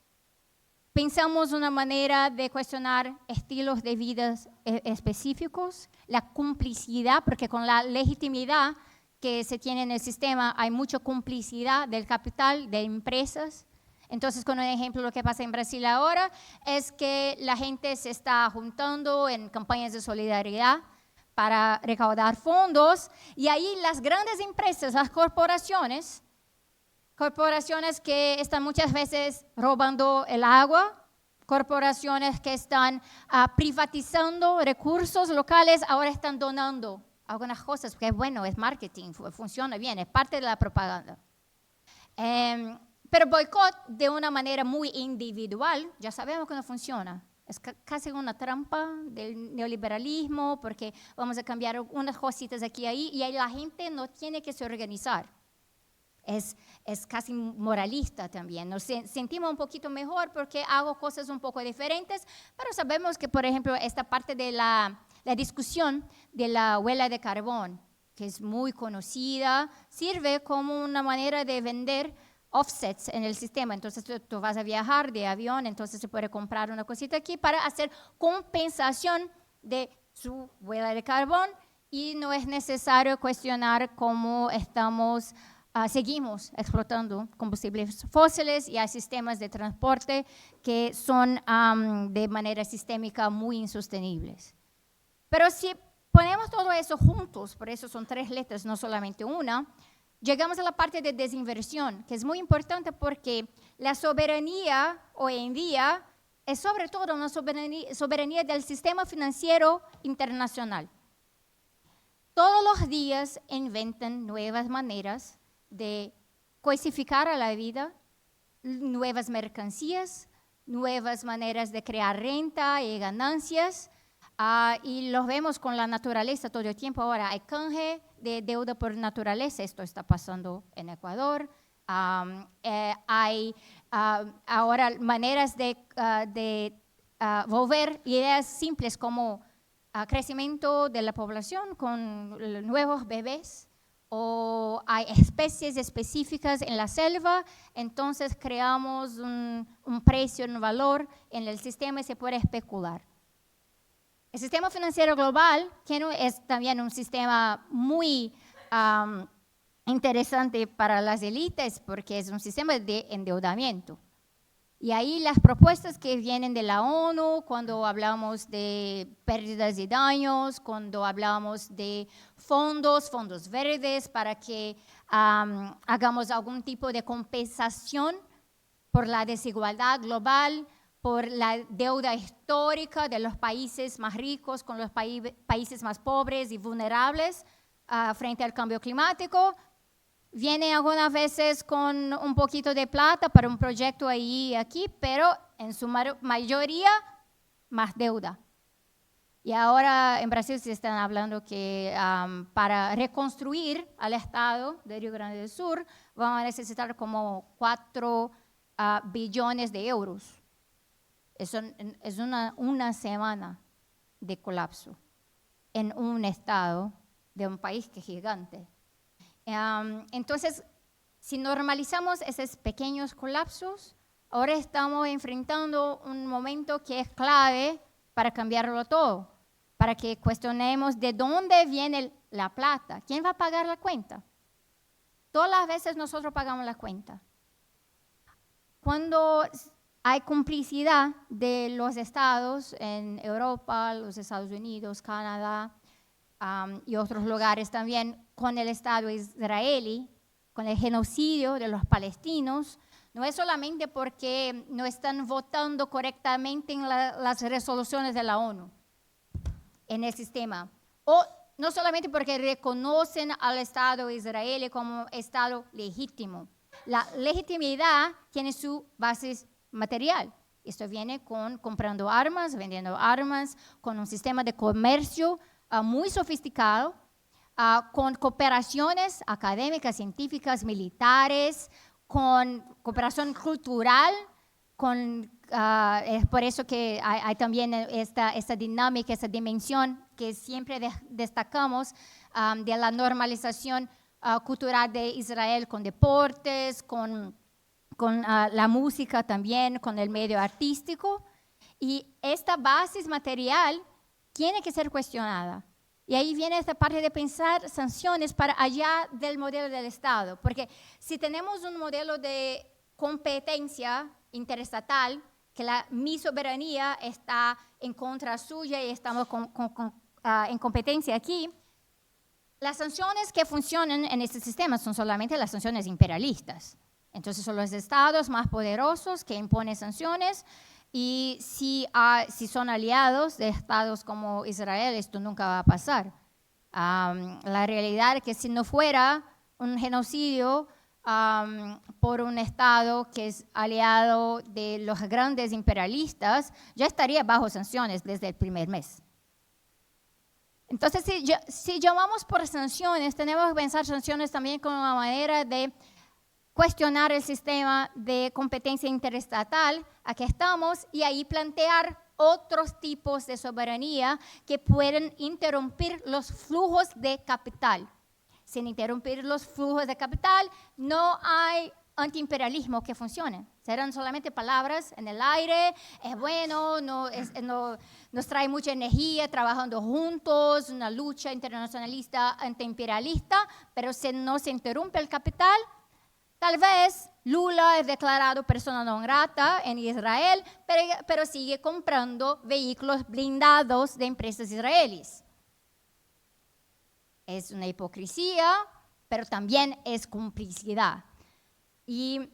Speaker 5: pensamos una manera de cuestionar estilos de vida específicos, la complicidad, porque con la legitimidad que se tiene en el sistema hay mucha complicidad del capital, de empresas. Entonces, con un ejemplo, lo que pasa en Brasil ahora es que la gente se está juntando en campañas de solidaridad para recaudar fondos y ahí las grandes empresas, las corporaciones que están muchas veces robando el agua, corporaciones que están privatizando recursos locales, ahora están donando algunas cosas, porque es bueno, es marketing, funciona bien, es parte de la propaganda. Pero boicot de una manera muy individual, ya sabemos que no funciona. Es casi una trampa del neoliberalismo, porque vamos a cambiar unas cositas aquí y ahí, y ahí la gente no tiene que se organizar. Es casi moralista también. Nos sentimos un poquito mejor porque hago cosas un poco diferentes, pero sabemos que, por ejemplo, esta parte de la discusión de la huella de carbón, que es muy conocida, sirve como una manera de vender offsets en el sistema. Entonces tú vas a viajar de avión, entonces se puede comprar una cosita aquí para hacer compensación de su huella de carbón y no es necesario cuestionar cómo seguimos explotando combustibles fósiles y hay sistemas de transporte que son de manera sistémica muy insostenibles. Pero si ponemos todo eso juntos, por eso son 3 letras, no solamente una, llegamos a la parte de desinversión, que es muy importante porque la soberanía hoy en día es sobre todo una soberanía del sistema financiero internacional. Todos los días inventan nuevas maneras de cosificar a la vida, nuevas mercancías, nuevas maneras de crear renta y ganancias, y los vemos con la naturaleza todo el tiempo. Ahora hay canje de deuda por naturaleza, esto está pasando en Ecuador. Hay ahora maneras de volver ideas simples como crecimiento de la población con nuevos bebés, o hay especies específicas en la selva, entonces creamos un precio, un valor en el sistema y se puede especular. El sistema financiero global es también un sistema muy interesante para las élites porque es un sistema de endeudamiento. Y ahí las propuestas que vienen de la ONU, cuando hablamos de pérdidas y daños, cuando hablamos de fondos verdes para que hagamos algún tipo de compensación por la desigualdad global, por la deuda histórica de los países más ricos con los países más pobres y vulnerables frente al cambio climático. Viene algunas veces con un poquito de plata para un proyecto ahí y aquí, pero en su mayoría más deuda. Y ahora en Brasil se están hablando que para reconstruir al estado de Río Grande del Sur van a necesitar como 4 billones de euros. Eso es una semana de colapso en un estado de un país que es gigante. Entonces, si normalizamos esos pequeños colapsos, ahora estamos enfrentando un momento que es clave para cambiarlo todo, para que cuestionemos de dónde viene la plata. ¿Quién va a pagar la cuenta? Todas las veces nosotros pagamos la cuenta. Cuando hay complicidad de los estados en Europa, los Estados Unidos, Canadá y otros lugares también, con el Estado israelí, con el genocidio de los palestinos, no es solamente porque no están votando correctamente en las resoluciones de la ONU, en el sistema, o no solamente porque reconocen al Estado israelí como Estado legítimo. La legitimidad tiene su base material. Esto viene con comprando armas, vendiendo armas, con un sistema de comercio muy sofisticado, con cooperaciones académicas, científicas, militares, con cooperación cultural, es por eso que hay también esta dinámica, esta dimensión que siempre destacamos de la normalización cultural de Israel con deportes, con la música también, con el medio artístico. Y esta base material tiene que ser cuestionada. Y ahí viene esta parte de pensar sanciones para allá del modelo del Estado. Porque si tenemos un modelo de competencia interestatal, que mi soberanía está en contra suya y estamos en competencia aquí, las sanciones que funcionan en este sistema son solamente las sanciones imperialistas. Entonces son los estados más poderosos que imponen sanciones. Y si son aliados de estados como Israel, esto nunca va a pasar. La realidad es que si no fuera un genocidio por un estado que es aliado de los grandes imperialistas, ya estaría bajo sanciones desde el primer mes. Entonces, si llamamos por sanciones, tenemos que pensar sanciones también como una manera de cuestionar el sistema de competencia interestatal a que estamos y ahí plantear otros tipos de soberanía que pueden interrumpir los flujos de capital. Sin interrumpir los flujos de capital, no hay antiimperialismo que funcione. Serán solamente palabras en el aire, es bueno, nos trae mucha energía trabajando juntos, una lucha internacionalista antiimperialista, pero si no se interrumpe el capital, tal vez Lula es declarado persona non grata en Israel, pero sigue comprando vehículos blindados de empresas israelíes. Es una hipocresía, pero también es complicidad. Y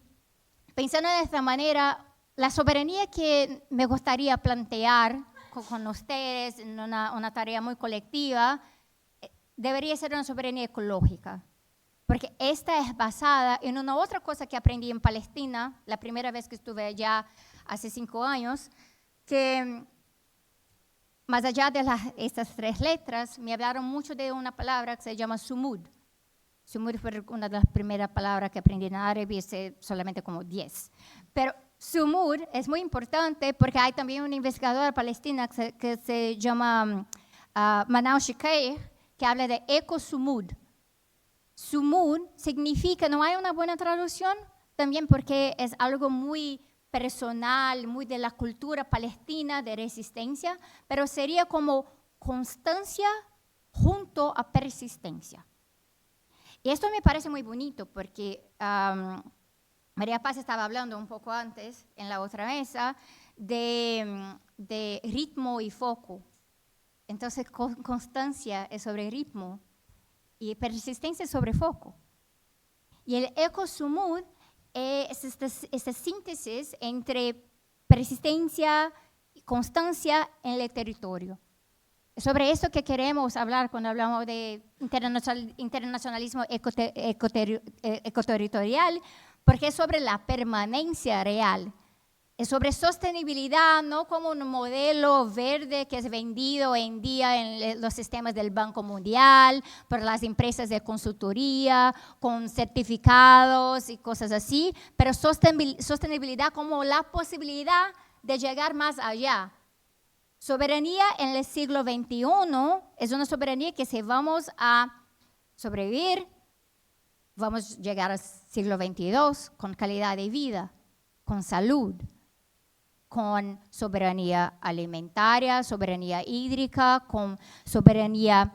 Speaker 5: pensando de esta manera, la soberanía que me gustaría plantear con ustedes en una tarea muy colectiva debería ser una soberanía ecológica. Porque esta es basada en una otra cosa que aprendí en Palestina, la primera vez que estuve allá hace 5 años, que más allá de estas 3 letras, me hablaron mucho de una palabra que se llama sumud. Sumud fue una de las primeras palabras que aprendí en árabe y sé solamente como 10. Pero sumud es muy importante porque hay también una investigadora palestina que se llama Manal Shikayr, que habla de ecosumud. Sumud significa, no hay una buena traducción, también porque es algo muy personal, muy de la cultura palestina de resistencia, pero sería como constancia junto a persistencia. Y esto me parece muy bonito porque María Paz estaba hablando un poco antes, en la otra mesa, de ritmo y foco. Entonces, constancia es sobre ritmo y persistencia es sobre foco. Y el ecosumud es esta síntesis entre persistencia y constancia en el territorio. Es sobre eso que queremos hablar cuando hablamos de internacionalismo ecoterritorial, porque es sobre la permanencia real. Es sobre sostenibilidad, no como un modelo verde que es vendido hoy en día en los sistemas del Banco Mundial, por las empresas de consultoría, con certificados y cosas así, pero sostenibilidad como la posibilidad de llegar más allá. Soberanía en el siglo XXI es una soberanía que si vamos a sobrevivir, vamos a llegar al siglo XXII con calidad de vida, con salud, con soberanía alimentaria, soberanía hídrica, con soberanía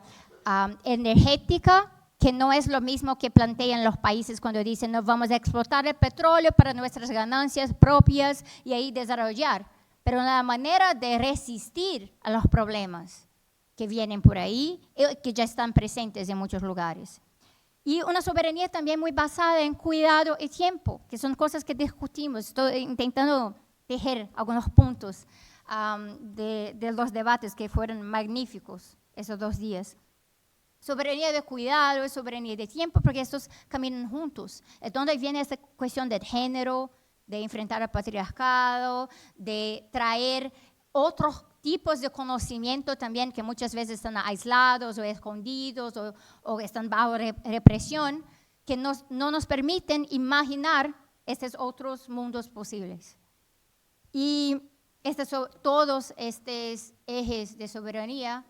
Speaker 5: energética, que no es lo mismo que plantean los países cuando dicen no vamos a explotar el petróleo para nuestras ganancias propias y ahí desarrollar, pero la manera de resistir a los problemas que vienen por ahí y que ya están presentes en muchos lugares. Y una soberanía también muy basada en cuidado y tiempo, que son cosas que discutimos. Estoy intentando tejer algunos puntos de los debates que fueron magníficos esos 2 días. Soberanía de cuidado y soberanía de tiempo, porque estos caminan juntos. Es donde viene esta cuestión del género, de enfrentar al patriarcado, de traer otros tipos de conocimiento también que muchas veces están aislados o escondidos o están bajo represión, que no nos permiten imaginar estos otros mundos posibles. Y todos estos ejes de soberanía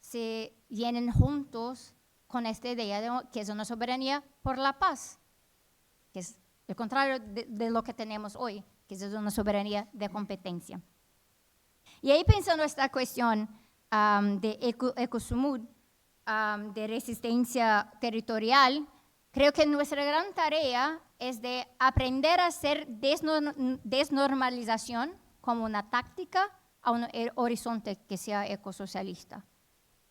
Speaker 5: se vienen juntos con esta idea de que es una soberanía por la paz, que es el contrario de lo que tenemos hoy, que es una soberanía de competencia. Y ahí pensando esta cuestión de ecosumud, de resistencia territorial, creo que nuestra gran tarea es de aprender a hacer desnormalización como una táctica a un horizonte que sea ecosocialista.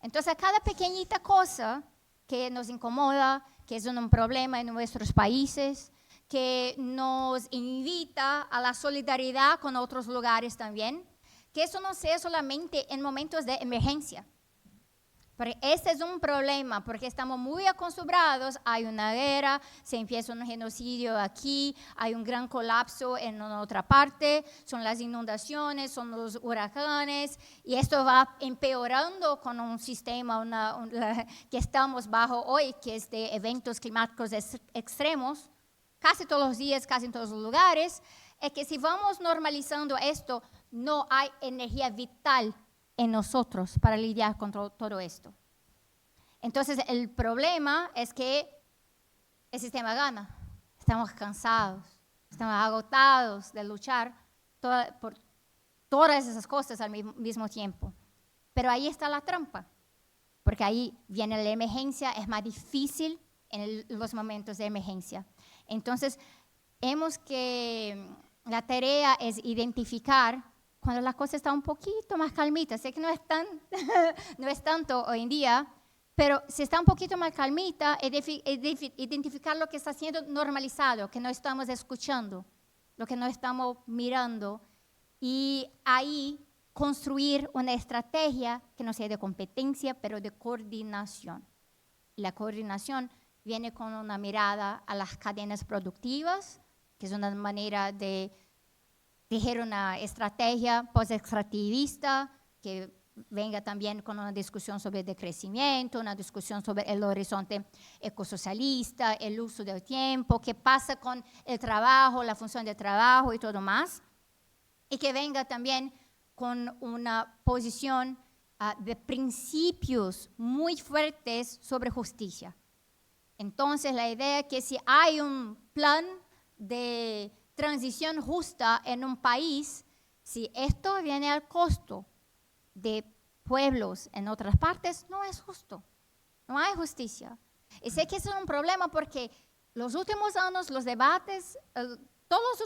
Speaker 5: Entonces, cada pequeñita cosa que nos incomoda, que es un problema en nuestros países, que nos invita a la solidaridad con otros lugares también, que eso no sea solamente en momentos de emergencia. Porque este es un problema, porque estamos muy acostumbrados, hay una guerra, se empieza un genocidio aquí, hay un gran colapso en otra parte, son las inundaciones, son los huracanes, y esto va empeorando con un sistema que estamos bajo hoy, que es de eventos climáticos extremos, casi todos los días, casi en todos los lugares. Es que si vamos normalizando esto, no hay energía vital en nosotros para lidiar con todo esto. Entonces, el problema es que el sistema gana. Estamos cansados, estamos agotados de luchar por todas esas cosas al mismo tiempo. Pero ahí está la trampa, porque ahí viene la emergencia, es más difícil en los momentos de emergencia. Entonces, la tarea es identificar cuando la cosa está un poquito más calmita. Sé que no es tanto hoy en día, pero si está un poquito más calmita, identificar lo que está siendo normalizado, que no estamos escuchando, lo que no estamos mirando, y ahí construir una estrategia que no sea de competencia, pero de coordinación. La coordinación viene con una mirada a las cadenas productivas, que es una manera de tejer una estrategia post-extractivista que venga también con una discusión sobre el decrecimiento, una discusión sobre el horizonte ecosocialista, el uso del tiempo, qué pasa con el trabajo, la función del trabajo y todo más, y que venga también con una posición de principios muy fuertes sobre justicia. Entonces, la idea es que si hay un plan de transición justa en un país, si esto viene al costo de pueblos en otras partes, no es justo, no hay justicia. Y sé que es un problema porque los últimos años, los debates, todos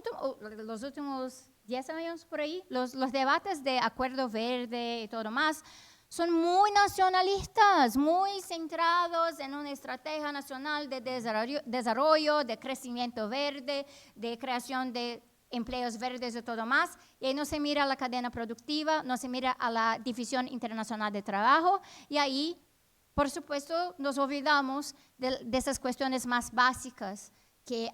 Speaker 5: los últimos 10 años por ahí, los debates de Acuerdo Verde y todo más, son muy nacionalistas, muy centrados en una estrategia nacional de desarrollo, de crecimiento verde, de creación de empleos verdes y todo más. Y ahí no se mira a la cadena productiva, no se mira a la división internacional de trabajo. Y ahí, por supuesto, nos olvidamos de esas cuestiones más básicas que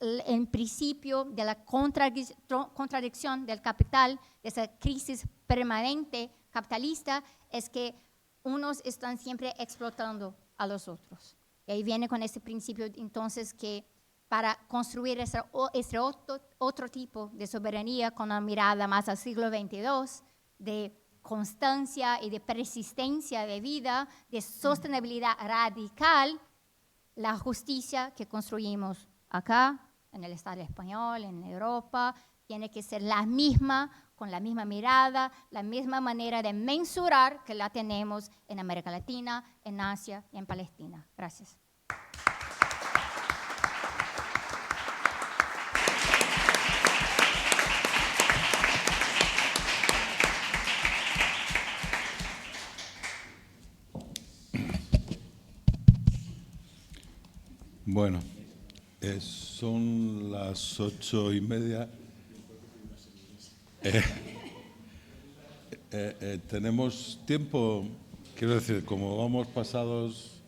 Speaker 5: el principio de la contradicción del capital, de esa crisis permanente capitalista, es que unos están siempre explotando a los otros. Y ahí viene con ese principio, entonces, que para construir ese otro tipo de soberanía con una mirada más al siglo XXII, de constancia y de persistencia de vida, de sostenibilidad radical, la justicia que construimos acá, en el Estado español, en Europa, tiene que ser la misma, con la misma mirada, la misma manera de mensurar que la tenemos en América Latina, en Asia y en Palestina. Gracias.
Speaker 1: Bueno, son las 8:30. Tenemos tiempo, quiero decir, como vamos pasados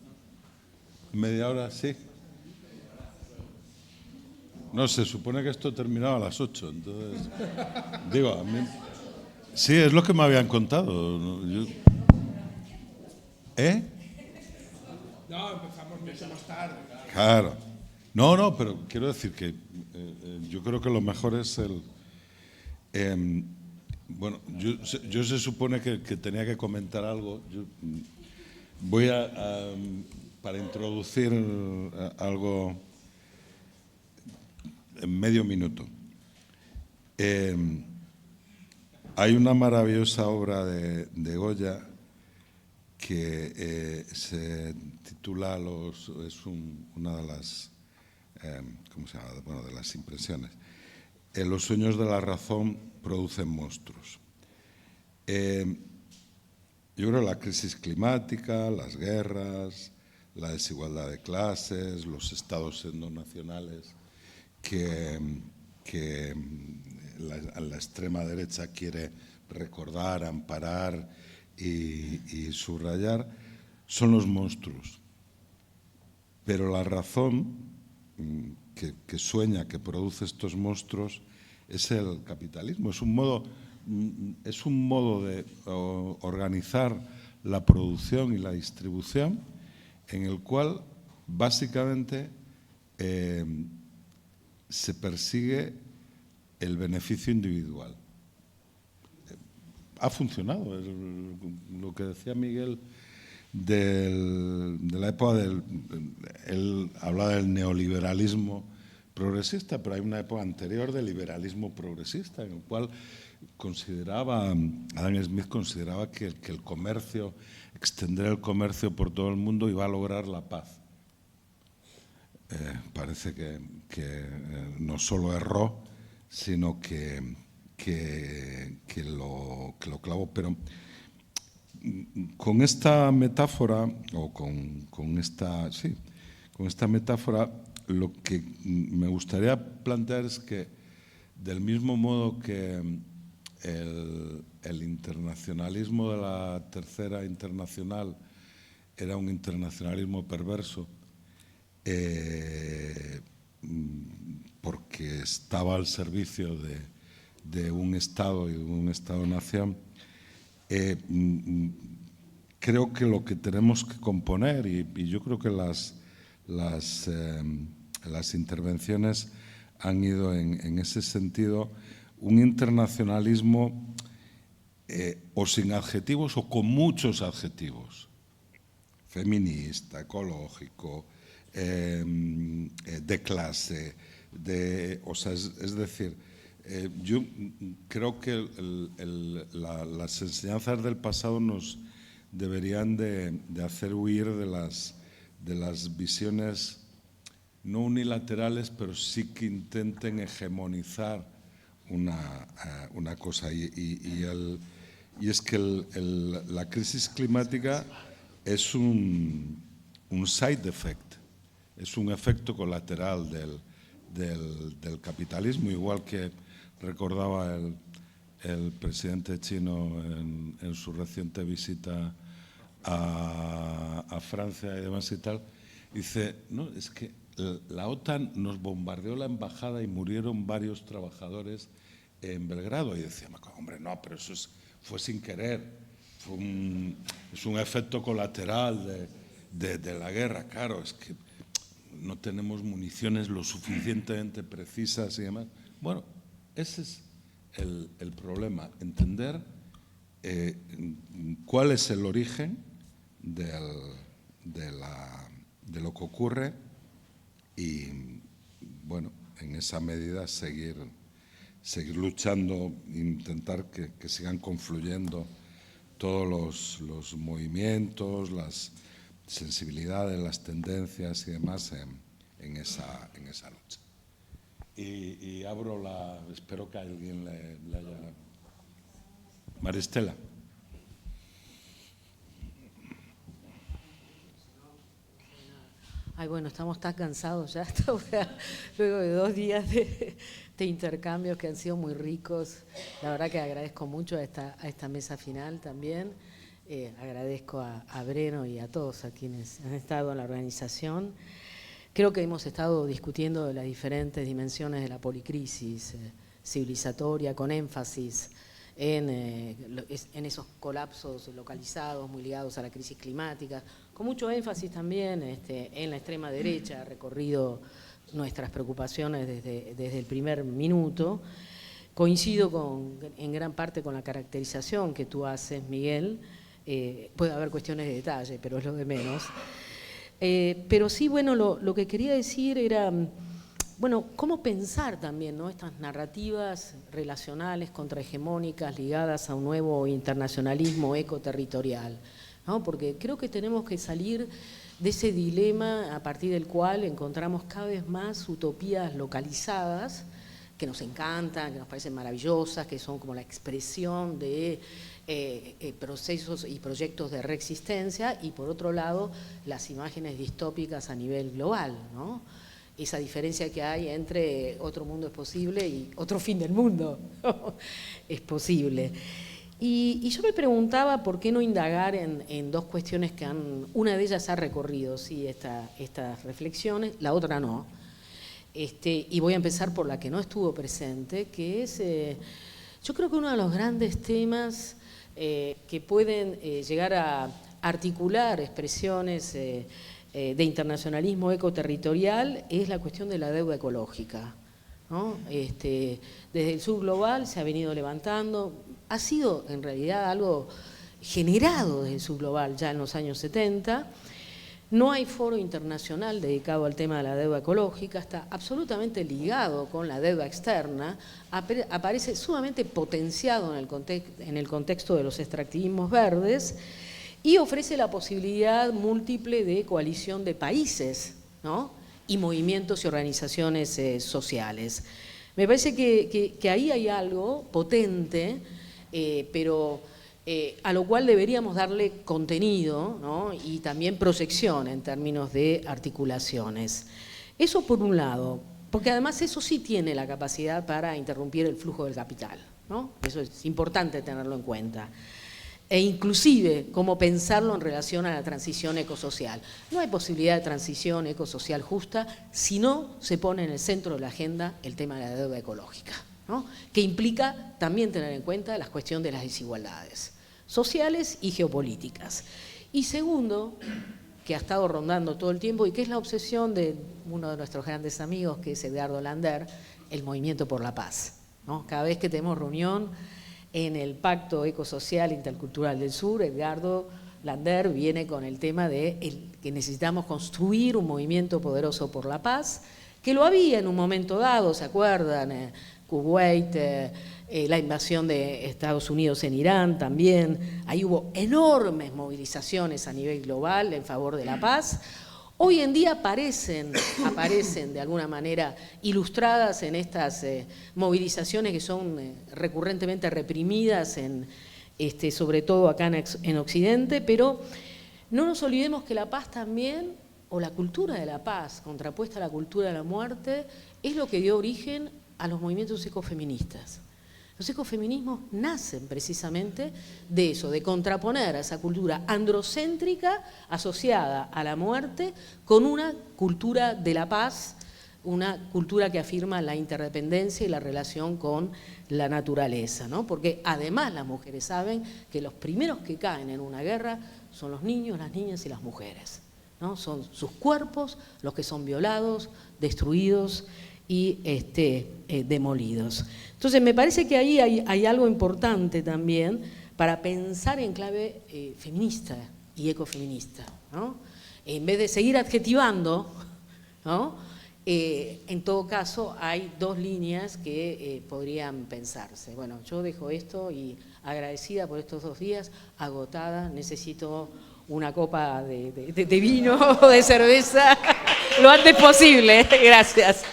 Speaker 1: media hora, ¿sí? No, se supone que esto terminaba a las 8, entonces, digo, a mí... Sí, es lo que me habían contado. ¿Eh?
Speaker 4: No, empezamos mucho más tarde.
Speaker 1: Claro. No, pero quiero decir que yo creo que lo mejor es el... bueno, yo se supone que tenía que comentar algo. Yo voy para introducir algo en medio minuto. Hay una maravillosa obra de Goya que se titula es una de las ¿cómo se llama? Bueno, de las impresiones. Los sueños de la razón producen monstruos. Yo creo que la crisis climática, las guerras, la desigualdad de clases, los estados endonacionales que la extrema derecha quiere recordar, amparar y subrayar, son los monstruos. Pero la razón que sueña, que produce estos monstruos, es el capitalismo. Es un modo de organizar la producción y la distribución en el cual básicamente se persigue el beneficio individual. Ha funcionado, es lo que decía Miguel de la época él hablaba del neoliberalismo progresista, pero hay una época anterior del liberalismo progresista en el cual Adam Smith consideraba que el comercio, extender el comercio por todo el mundo iba a lograr la paz. Parece que no solo erró, sino que lo clavó. Pero con esta metáfora, o con esta metáfora, lo que me gustaría plantear es que, del mismo modo que el internacionalismo de la Tercera Internacional era un internacionalismo perverso, porque estaba al servicio de un Estado y de un Estado-nación, creo que lo que tenemos que componer, y yo creo que las intervenciones han ido en ese sentido, un internacionalismo o sin adjetivos o con muchos adjetivos: feminista, ecológico, de clase, es decir, yo creo que las enseñanzas del pasado nos deberían de hacer huir de las visiones no unilaterales, pero sí que intenten hegemonizar una cosa. Y es que la crisis climática es un side effect, es un efecto colateral del capitalismo, igual que recordaba el presidente chino en su reciente visita a Francia y demás y tal. Dice, no, es que la OTAN nos bombardeó la embajada y murieron varios trabajadores en Belgrado. Y decía, hombre, no, pero eso fue sin querer, es un efecto colateral de la guerra. Claro, es que no tenemos municiones lo suficientemente precisas y demás. Bueno, ese es el problema, entender cuál es el origen de lo que ocurre y, bueno, en esa medida seguir luchando, intentar que sigan confluyendo todos los movimientos, las sensibilidades, las tendencias y demás en esa lucha. Y abro espero que a alguien le haya... Maristela.
Speaker 6: Ay, bueno, estamos tan cansados ya, luego de 2 días de intercambios que han sido muy ricos. La verdad que agradezco mucho a esta mesa final también. Agradezco a Breno y a todos a quienes han estado en la organización. Creo que hemos estado discutiendo de las diferentes dimensiones de la policrisis civilizatoria, con énfasis en esos colapsos localizados muy ligados a la crisis climática, con mucho énfasis también en la extrema derecha, recorrido nuestras preocupaciones desde el primer minuto. Coincido en gran parte con la caracterización que tú haces, Miguel. Puede haber cuestiones de detalle, pero es lo de menos. Pero sí, bueno, lo que quería decir era, bueno, cómo pensar también, ¿no?, estas narrativas relacionales, contrahegemónicas, ligadas a un nuevo internacionalismo ecoterritorial, ¿no? Porque creo que tenemos que salir de ese dilema a partir del cual encontramos cada vez más utopías localizadas que nos encantan, que nos parecen maravillosas, que son como la expresión de procesos y proyectos de reexistencia, y por otro lado las imágenes distópicas a nivel global, ¿no? Esa diferencia que hay entre otro mundo es posible y otro fin del mundo es posible. Y yo me preguntaba por qué no indagar en 2 cuestiones que una de ellas ha recorrido, sí, estas reflexiones, la otra no. Y voy a empezar por la que no estuvo presente, que es, yo creo que uno de los grandes temas que pueden llegar a articular expresiones de internacionalismo ecoterritorial es la cuestión de la deuda ecológica, ¿no? Desde el sur global se ha venido levantando, ha sido en realidad algo generado desde el sur global ya en los años 70. No hay foro internacional dedicado al tema de la deuda ecológica, está absolutamente ligado con la deuda externa, aparece sumamente potenciado en el contexto de los extractivismos verdes y ofrece la posibilidad múltiple de coalición de países, ¿no?, y movimientos y organizaciones sociales. Me parece que ahí hay algo potente, pero a lo cual deberíamos darle contenido, ¿no?, y también proyección en términos de articulaciones. Eso por un lado, porque además eso sí tiene la capacidad para interrumpir el flujo del capital, ¿no? Eso es importante tenerlo en cuenta. E inclusive cómo pensarlo en relación a la transición ecosocial. No hay posibilidad de transición ecosocial justa si no se pone en el centro de la agenda el tema de la deuda ecológica, ¿no?, que implica también tener en cuenta la cuestión de las desigualdades sociales y geopolíticas. Y segundo, que ha estado rondando todo el tiempo y que es la obsesión de uno de nuestros grandes amigos, que es Edgardo Lander, el movimiento por la paz, ¿no? Cada vez que tenemos reunión en el Pacto Ecosocial Intercultural del Sur, Edgardo Lander viene con el tema de que necesitamos construir un movimiento poderoso por la paz, que lo había en un momento dado, ¿se acuerdan? Kuwait, la invasión de Estados Unidos en Irán también, ahí hubo enormes movilizaciones a nivel global en favor de la paz. hoy en día aparecen de alguna manera ilustradas en estas movilizaciones que son recurrentemente reprimidas, sobre todo acá en Occidente, pero no nos olvidemos que la paz también, o la cultura de la paz, contrapuesta a la cultura de la muerte, es lo que dio origen a los movimientos ecofeministas. Los ecofeminismos nacen precisamente de eso, de contraponer a esa cultura androcéntrica asociada a la muerte con una cultura de la paz, una cultura que afirma la interdependencia y la relación con la naturaleza, ¿no? Porque además las mujeres saben que los primeros que caen en una guerra son los niños, las niñas y las mujeres, ¿no? Son sus cuerpos los que son violados, destruidos y demolidos. Entonces me parece que ahí hay algo importante también para pensar en clave feminista y ecofeminista, ¿no? En vez de seguir adjetivando, ¿no? En todo caso hay dos líneas que podrían pensarse. Bueno, yo dejo esto y agradecida por estos 2 días, agotada, necesito una copa de vino o de cerveza lo antes posible. Gracias.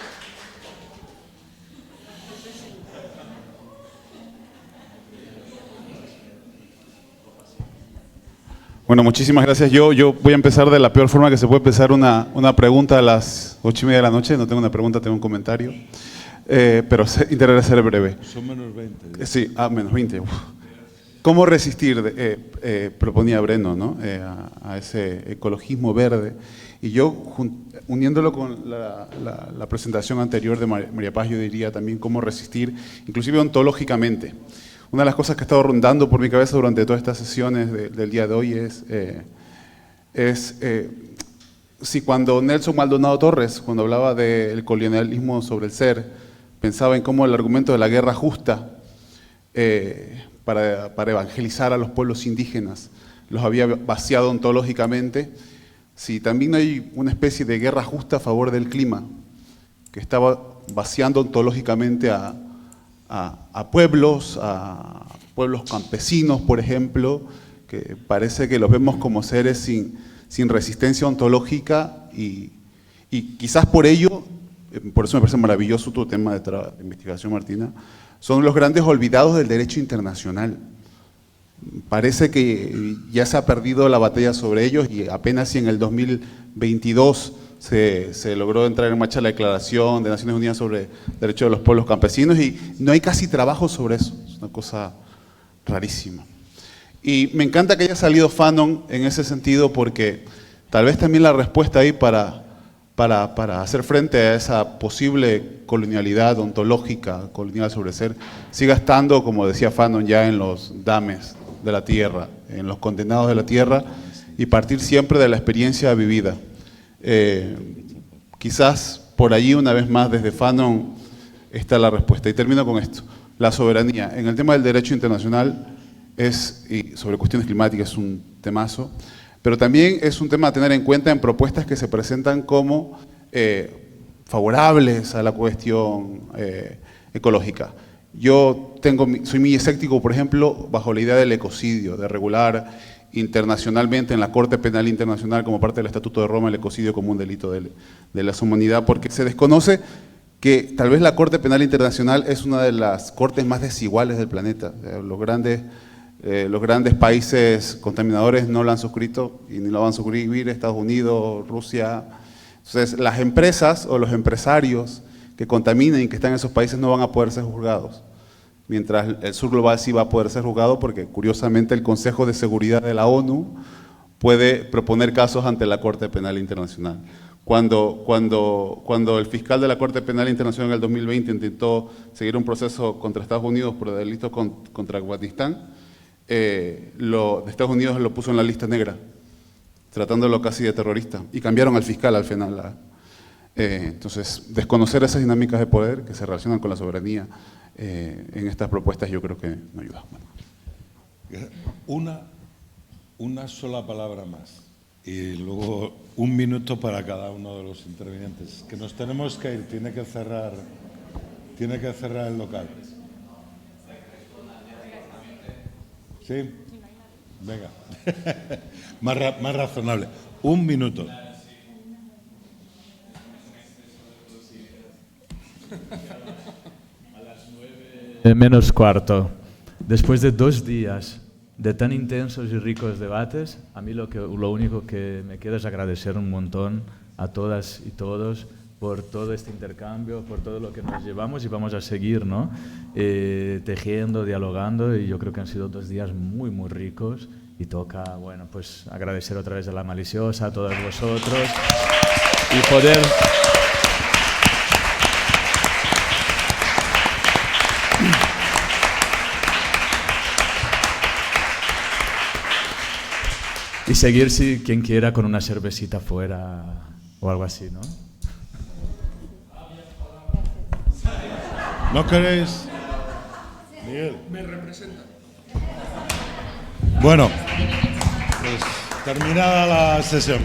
Speaker 7: Bueno, muchísimas gracias. Yo voy a empezar de la peor forma que se puede empezar una pregunta a las 8:30 de la noche. No tengo una pregunta, tengo un comentario. Pero intentaré ser breve.
Speaker 1: Son menos 20.
Speaker 7: Sí, menos 20. Uf. ¿Cómo resistir? Proponía Breno, ¿no? A ese ecologismo verde. Y yo, uniéndolo con la presentación anterior de María Paz, yo diría también cómo resistir, inclusive ontológicamente. Una de las cosas que ha estado rondando por mi cabeza durante todas estas sesiones del día de hoy es si cuando Nelson Maldonado Torres, cuando hablaba del colonialismo sobre el ser, pensaba en cómo el argumento de la guerra justa para evangelizar a los pueblos indígenas los había vaciado ontológicamente, si también hay una especie de guerra justa a favor del clima que estaba vaciando ontológicamente a pueblos campesinos, por ejemplo, que parece que los vemos como seres sin resistencia ontológica y quizás por ello, por eso me parece maravilloso tu tema de investigación, Martina, son los grandes olvidados del derecho internacional. Parece que ya se ha perdido la batalla sobre ellos y apenas si en el 2022 se logró entrar en marcha la Declaración de Naciones Unidas sobre Derechos de los Pueblos Campesinos y no hay casi trabajo sobre eso, es una cosa rarísima. Y me encanta que haya salido Fanon en ese sentido porque tal vez también la respuesta ahí para hacer frente a esa posible colonialidad ontológica, colonial sobre ser, siga estando, como decía Fanon, ya en los dames de la tierra, en los condenados de la tierra y partir siempre de la experiencia vivida. Quizás por allí una vez más desde Fanon está la respuesta y termino con esto, la soberanía en el tema del derecho internacional y sobre cuestiones climáticas es un temazo, pero también es un tema a tener en cuenta en propuestas que se presentan como favorables a la cuestión ecológica. Yo soy muy escéptico, por ejemplo, bajo la idea del ecocidio, de regular internacionalmente en la Corte Penal Internacional como parte del Estatuto de Roma el ecocidio como un delito de la humanidad, porque se desconoce que tal vez la Corte Penal Internacional es una de las cortes más desiguales del planeta. Los grandes países contaminadores no la han suscrito y ni lo van a suscribir, Estados Unidos, Rusia. Entonces las empresas o los empresarios que contaminen y que están en esos países no van a poder ser juzgados. Mientras el sur global sí va a poder ser juzgado porque curiosamente el Consejo de Seguridad de la ONU puede proponer casos ante la Corte Penal Internacional. Cuando el fiscal de la Corte Penal Internacional en el 2020 intentó seguir un proceso contra Estados Unidos por delitos contra Afganistán, de Estados Unidos lo puso en la lista negra, tratándolo casi de terrorista, y cambiaron al fiscal al final. Entonces, desconocer esas dinámicas de poder que se relacionan con la soberanía en estas propuestas yo creo que no ayuda.
Speaker 1: Bueno. Una sola palabra más y luego 1 minuto para cada uno de los intervinientes. Que nos tenemos que ir, tiene que cerrar el local. ¿Sí? Venga. Más razonable. 1 minuto.
Speaker 2: Menos cuarto. Después de 2 días de tan intensos y ricos debates, a mí lo único que me queda es agradecer un montón a todas y todos por todo este intercambio, por todo lo que nos llevamos y vamos a seguir, ¿no? Tejiendo, dialogando, y yo creo que han sido 2 días muy, muy ricos, y toca, bueno, pues agradecer otra vez a La Maliciosa, a todos vosotros, y poder... Y seguir, si quien quiera, con una cervecita fuera o algo así, ¿no?
Speaker 1: ¿No queréis? Miguel.
Speaker 4: Me representa.
Speaker 1: Bueno, pues terminada la sesión.